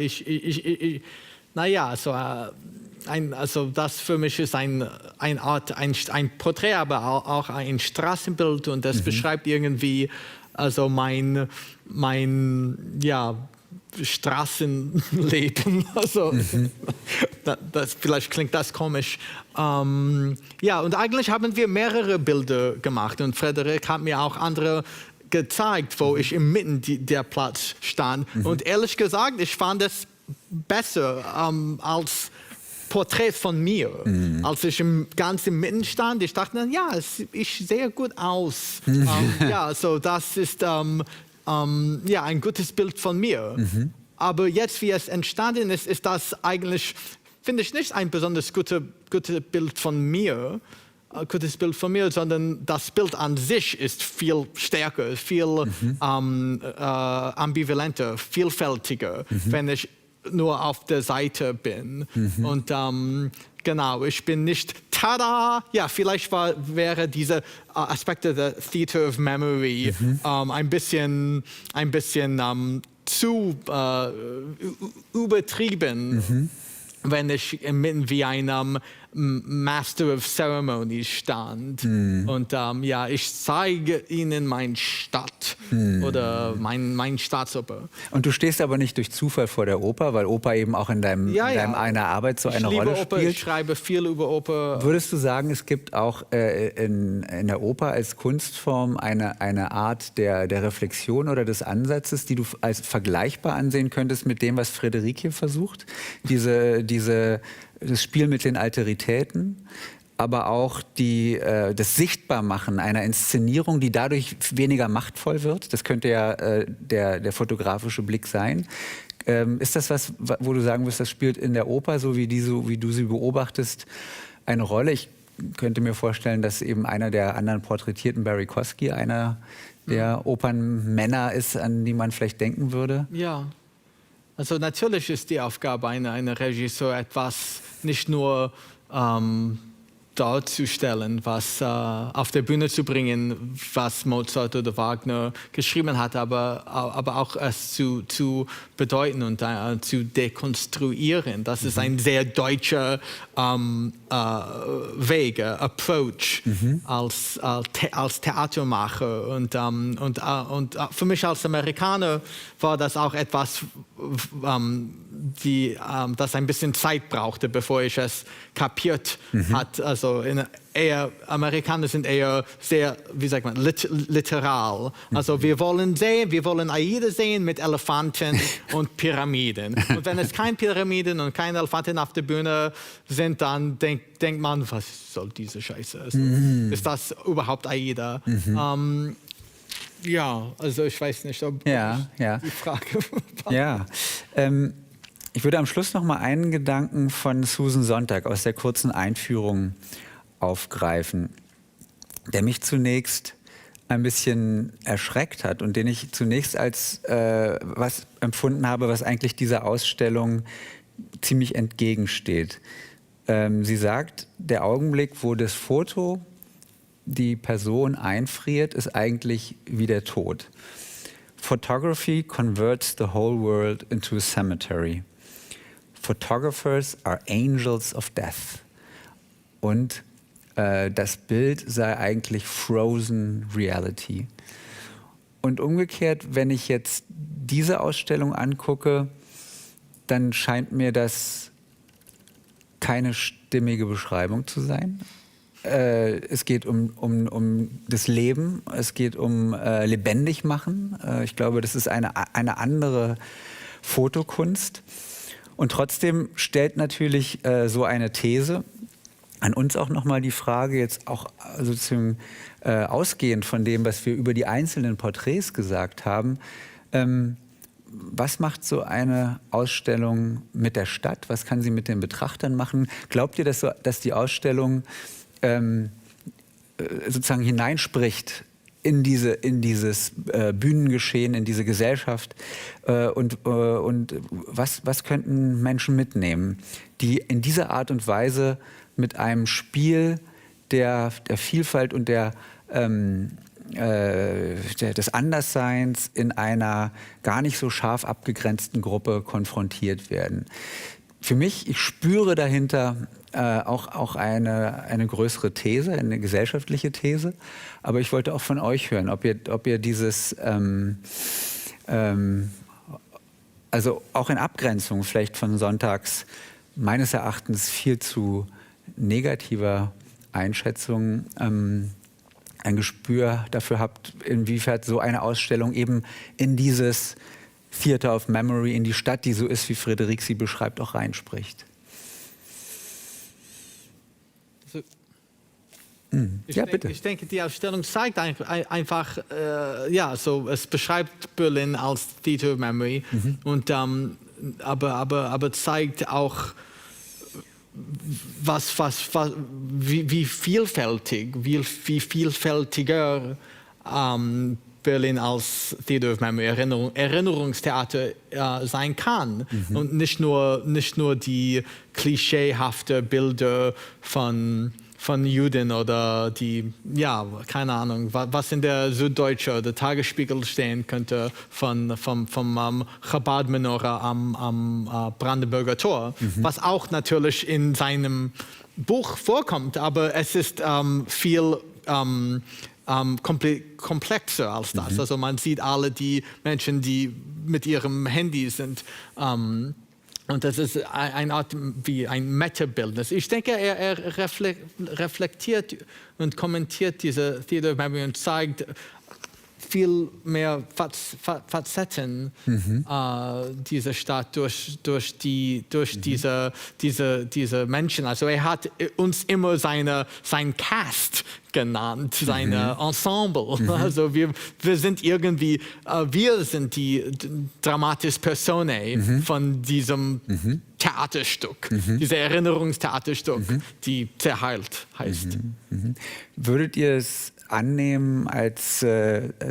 also das für mich ist ein Porträt, aber auch ein Straßenbild und das beschreibt irgendwie also mein Straßenleben. Also vielleicht klingt das komisch. Und eigentlich haben wir mehrere Bilder gemacht und Frédéric hat mir auch andere gezeigt, wo ich inmitten der Platz stand. Und ehrlich gesagt, ich fand es besser als Porträts von mir. Als ich ganz im Mitten stand, ich dachte, ich sehe gut aus. So das ist ja, ein gutes Bild von mir. Aber jetzt, wie es entstanden ist, ist das eigentlich, finde ich, nicht ein besonders gutes Bild von mir, sondern das Bild an sich ist viel stärker, viel ambivalenter, vielfältiger, wenn ich nur auf der Seite bin. Und genau, ich bin nicht tada! Ja, vielleicht wäre dieser Aspekt der Theater of Memory ein bisschen zu übertrieben, wenn ich mitten wie ein Master of Ceremonies stand. Und ja, ich zeige Ihnen meine Stadt oder mein Staatsoper. Und du stehst aber nicht durch Zufall vor der Oper, weil Oper eben auch in deinem einer Arbeit so eine Rolle Oper, spielt. ich schreibe viel über Oper. Würdest du sagen, es gibt auch in der Oper als Kunstform eine Art der Reflexion oder des Ansatzes, die du als vergleichbar ansehen könntest mit dem, was Frédéric hier versucht? Das Spiel mit den Alteritäten, aber auch das Sichtbarmachen einer Inszenierung, die dadurch weniger machtvoll wird. Das könnte ja der fotografische Blick sein. Ist das was, wo du sagen wirst, das spielt in der Oper, so wie du sie beobachtest, eine Rolle? Ich könnte mir vorstellen, dass eben einer der anderen Porträtierten, Barry Kosky, einer der Opernmänner ist, an die man vielleicht denken würde. Ja. Also natürlich ist die Aufgabe einer Regisseur etwas nicht nur darzustellen, was auf der Bühne zu bringen, was Mozart oder Wagner geschrieben hat, aber auch es zu bedeuten und zu dekonstruieren. Das ist ein sehr deutscher Weg, Approach als Theatermacher. Und für mich als Amerikaner war das auch etwas, das ein bisschen Zeit brauchte, bevor ich es kapiert hatte. Also Amerikaner sind eher sehr, wie sagt man, literal. Also wir wollen Aida sehen mit Elefanten und Pyramiden. Und wenn es keine Pyramiden und keine Elefanten auf der Bühne sind, dann denkt man, was soll diese Scheiße? Also, ist das überhaupt Aida? Ja, also ich weiß nicht, ob die Frage war. Ja, ich würde am Schluss noch mal einen Gedanken von Susan Sontag aus der kurzen Einführung aufgreifen, der mich zunächst ein bisschen erschreckt hat und den ich zunächst als was empfunden habe, was eigentlich dieser Ausstellung ziemlich entgegensteht. Sie sagt, der Augenblick, wo das Foto die Person einfriert, ist eigentlich wie der Tod. Photography converts the whole world into a cemetery. Photographers are angels of death. Und das Bild sei eigentlich frozen reality. Und umgekehrt, wenn ich jetzt diese Ausstellung angucke, dann scheint mir das keine stimmige Beschreibung zu sein. Es geht um das Leben, es geht um lebendig machen. Ich glaube, das ist eine andere Fotokunst. Und trotzdem stellt natürlich so eine These an uns auch nochmal die Frage, jetzt auch sozusagen ausgehend von dem, was wir über die einzelnen Porträts gesagt haben, was macht so eine Ausstellung mit der Stadt? Was kann sie mit den Betrachtern machen? Glaubt ihr, dass die Ausstellung sozusagen hineinspricht in dieses Bühnengeschehen, in diese Gesellschaft? Und was könnten Menschen mitnehmen, die in dieser Art und Weise mit einem Spiel der Vielfalt und des Andersseins in einer gar nicht so scharf abgegrenzten Gruppe konfrontiert werden? Für mich, ich spüre dahinter auch eine größere These, eine gesellschaftliche These. Aber ich wollte auch von euch hören, ob ihr dieses, also auch in Abgrenzung vielleicht von Sonntags meines Erachtens viel zu negativer Einschätzung, ein Gespür dafür habt, inwiefern so eine Ausstellung eben in dieses Theater of Memory, in die Stadt, die so ist, wie Frédéric sie beschreibt, auch reinspricht. Bitte. Ich denke, die Ausstellung zeigt einfach, es beschreibt Berlin als Theater of Memory, und, aber zeigt auch, wie vielfältiger Berlin als Theater of Memory, Erinnerungstheater sein kann. Und nicht nur die klischeehafte Bilder von Juden oder die, keine Ahnung, was in der Süddeutsche oder Tagesspiegel stehen könnte vom Chabad-Menorah am Brandenburger Tor, was auch natürlich in seinem Buch vorkommt, aber es ist viel komplexer als das. Also man sieht alle die Menschen, die mit ihrem Handy sind. Und das ist eine Art wie ein Meta-Bildnis. Ich denke, er reflektiert und kommentiert diese Theater of Memory und zeigt viel mehr Facetten dieser Stadt durch diese Menschen. Also er hat uns immer sein Cast genannt, seine Ensemble. Also wir sind irgendwie, wir sind die Dramatis Personae von diesem Theaterstück, dieses Erinnerungstheaterstück, die Zerheilt heißt. Würdet ihr es annehmen als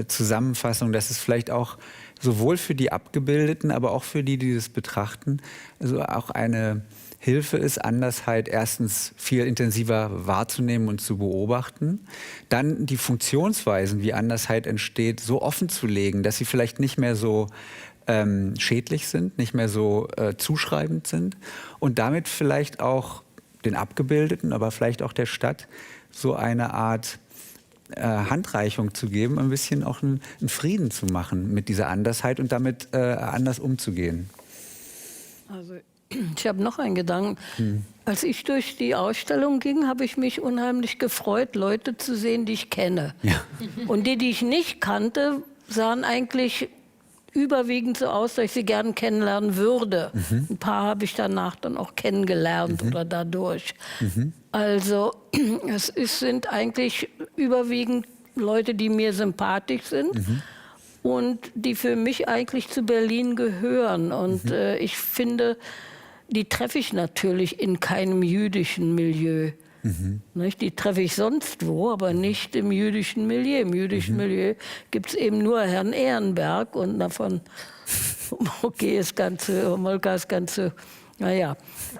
Zusammenfassung, dass es vielleicht auch sowohl für die Abgebildeten, aber auch für die, die das betrachten, also auch eine Hilfe ist, Andersheit erstens viel intensiver wahrzunehmen und zu beobachten, dann die Funktionsweisen, wie Andersheit entsteht, so offen zu legen, dass sie vielleicht nicht mehr so schädlich sind, nicht mehr so zuschreibend sind und damit vielleicht auch den Abgebildeten, aber vielleicht auch der Stadt so eine Art Handreichung zu geben, ein bisschen auch einen Frieden zu machen mit dieser Andersheit und damit anders umzugehen. Also ich habe noch einen Gedanken. Als ich durch die Ausstellung ging, habe ich mich unheimlich gefreut, Leute zu sehen, die ich kenne. Ja. Und die ich nicht kannte, sahen eigentlich überwiegend so aus, dass ich sie gern kennenlernen würde. Ein paar habe ich danach dann auch kennengelernt oder dadurch. Also sind eigentlich überwiegend Leute, die mir sympathisch sind und die für mich eigentlich zu Berlin gehören. Und ich finde, die treffe ich natürlich in keinem jüdischen Milieu. Nicht? Die treffe ich sonst wo, aber nicht im jüdischen Milieu. Im jüdischen Milieu gibt es eben nur Herrn Ehrenberg und davon, okay, Homolka ist Ganze, naja.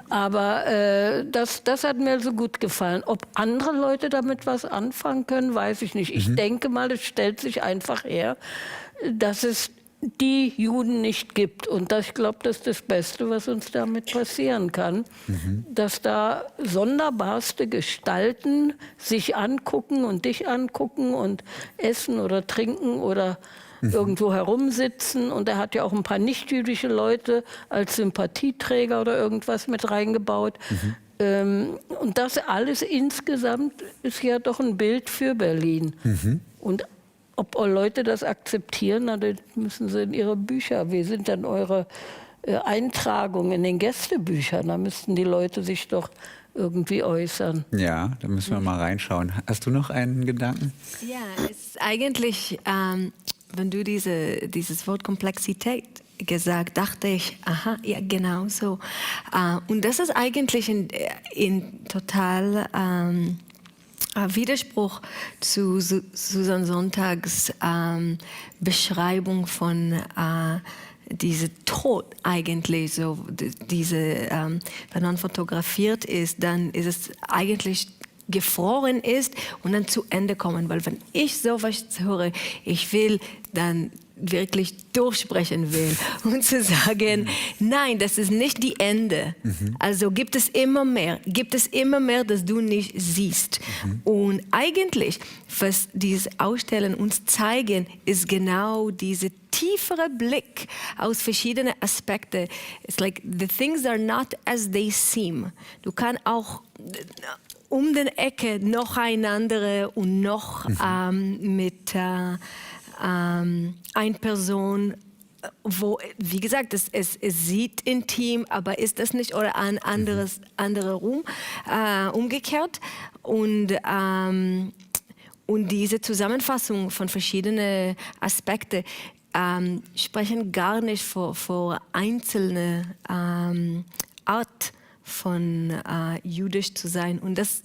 Aber das hat mir so gut gefallen. Ob andere Leute damit was anfangen können, weiß ich nicht. Ich denke mal, es stellt sich einfach her, dass es die Juden nicht gibt. Und ich glaube, das ist das Beste, was uns damit passieren kann. Dass da sonderbarste Gestalten sich angucken und dich angucken und essen oder trinken oder irgendwo herumsitzen. Und er hat ja auch ein paar nichtjüdische Leute als Sympathieträger oder irgendwas mit reingebaut. Und das alles insgesamt ist ja doch ein Bild für Berlin. Und ob Leute das akzeptieren, dann müssen sie in ihre Bücher. Wie sind dann eure Eintragungen in den Gästebüchern? Da müssten die Leute sich doch irgendwie äußern. Ja, da müssen wir mal reinschauen. Hast du noch einen Gedanken? Ja, es ist eigentlich, wenn du dieses Wort Komplexität gesagt, dachte ich, aha, ja, genau so. Und das ist eigentlich in total Widerspruch zu Susan Sonntags Beschreibung von diesem Tod eigentlich. So, wenn man fotografiert ist, dann ist es eigentlich gefroren ist und dann zu Ende kommen. Weil wenn ich sowas höre, ich will dann wirklich durchsprechen will und zu sagen, nein, das ist nicht die Ende. Also gibt es immer mehr, das du nicht siehst. Und eigentlich, was diese Ausstellungen uns zeigen, ist genau diese tiefere Blick aus verschiedenen Aspekten. It's like the things are not as they seem. Du kannst auch um den Ecke noch eine andere und noch mit eine Person, wo, wie gesagt, es sieht intim, aber ist das nicht oder ein anderer Raum, umgekehrt. Und diese Zusammenfassung von verschiedenen Aspekten sprechen gar nicht vor einzelne Art von jüdisch zu sein. Und das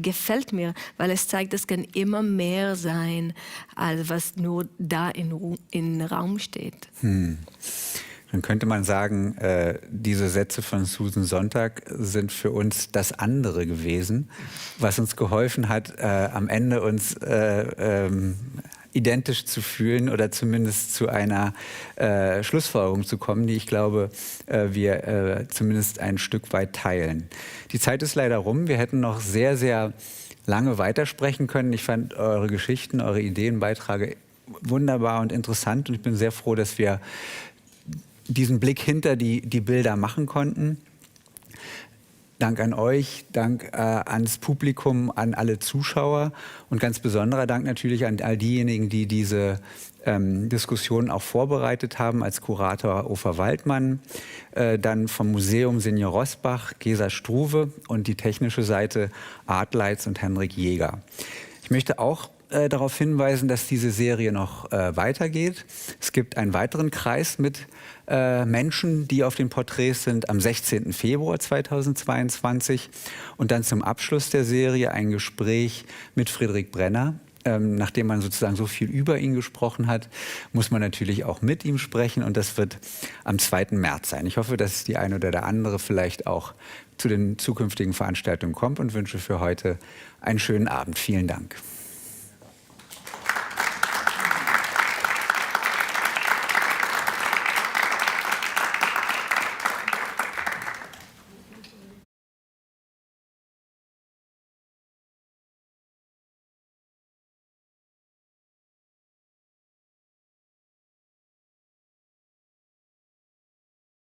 gefällt mir, weil es zeigt, es kann immer mehr sein, als was nur da in Raum steht. Dann könnte man sagen, diese Sätze von Susan Sontag sind für uns das andere gewesen, was uns geholfen hat, am Ende uns identisch zu fühlen oder zumindest zu einer Schlussfolgerung zu kommen, die ich glaube, wir zumindest ein Stück weit teilen. Die Zeit ist leider rum. Wir hätten noch sehr, sehr lange weitersprechen können. Ich fand eure Geschichten, eure Ideenbeiträge wunderbar und interessant und ich bin sehr froh, dass wir diesen Blick hinter die Bilder machen konnten. Dank an euch, Dank ans Publikum, an alle Zuschauer und ganz besonderer Dank natürlich an all diejenigen, die diese Diskussion auch vorbereitet haben, als Kurator Ofer Waldmann, dann vom Museum Senior Rosbach, Gesa Struve und die technische Seite Artlights und Henrik Jäger. Ich möchte auch darauf hinweisen, dass diese Serie noch weitergeht. Es gibt einen weiteren Kreis mit Menschen, die auf den Porträts sind, am 16. Februar 2022. Und dann zum Abschluss der Serie ein Gespräch mit Friedrich Brenner. Nachdem man sozusagen so viel über ihn gesprochen hat, muss man natürlich auch mit ihm sprechen. Und das wird am 2. März sein. Ich hoffe, dass die eine oder der andere vielleicht auch zu den zukünftigen Veranstaltungen kommt und wünsche für heute einen schönen Abend. Vielen Dank.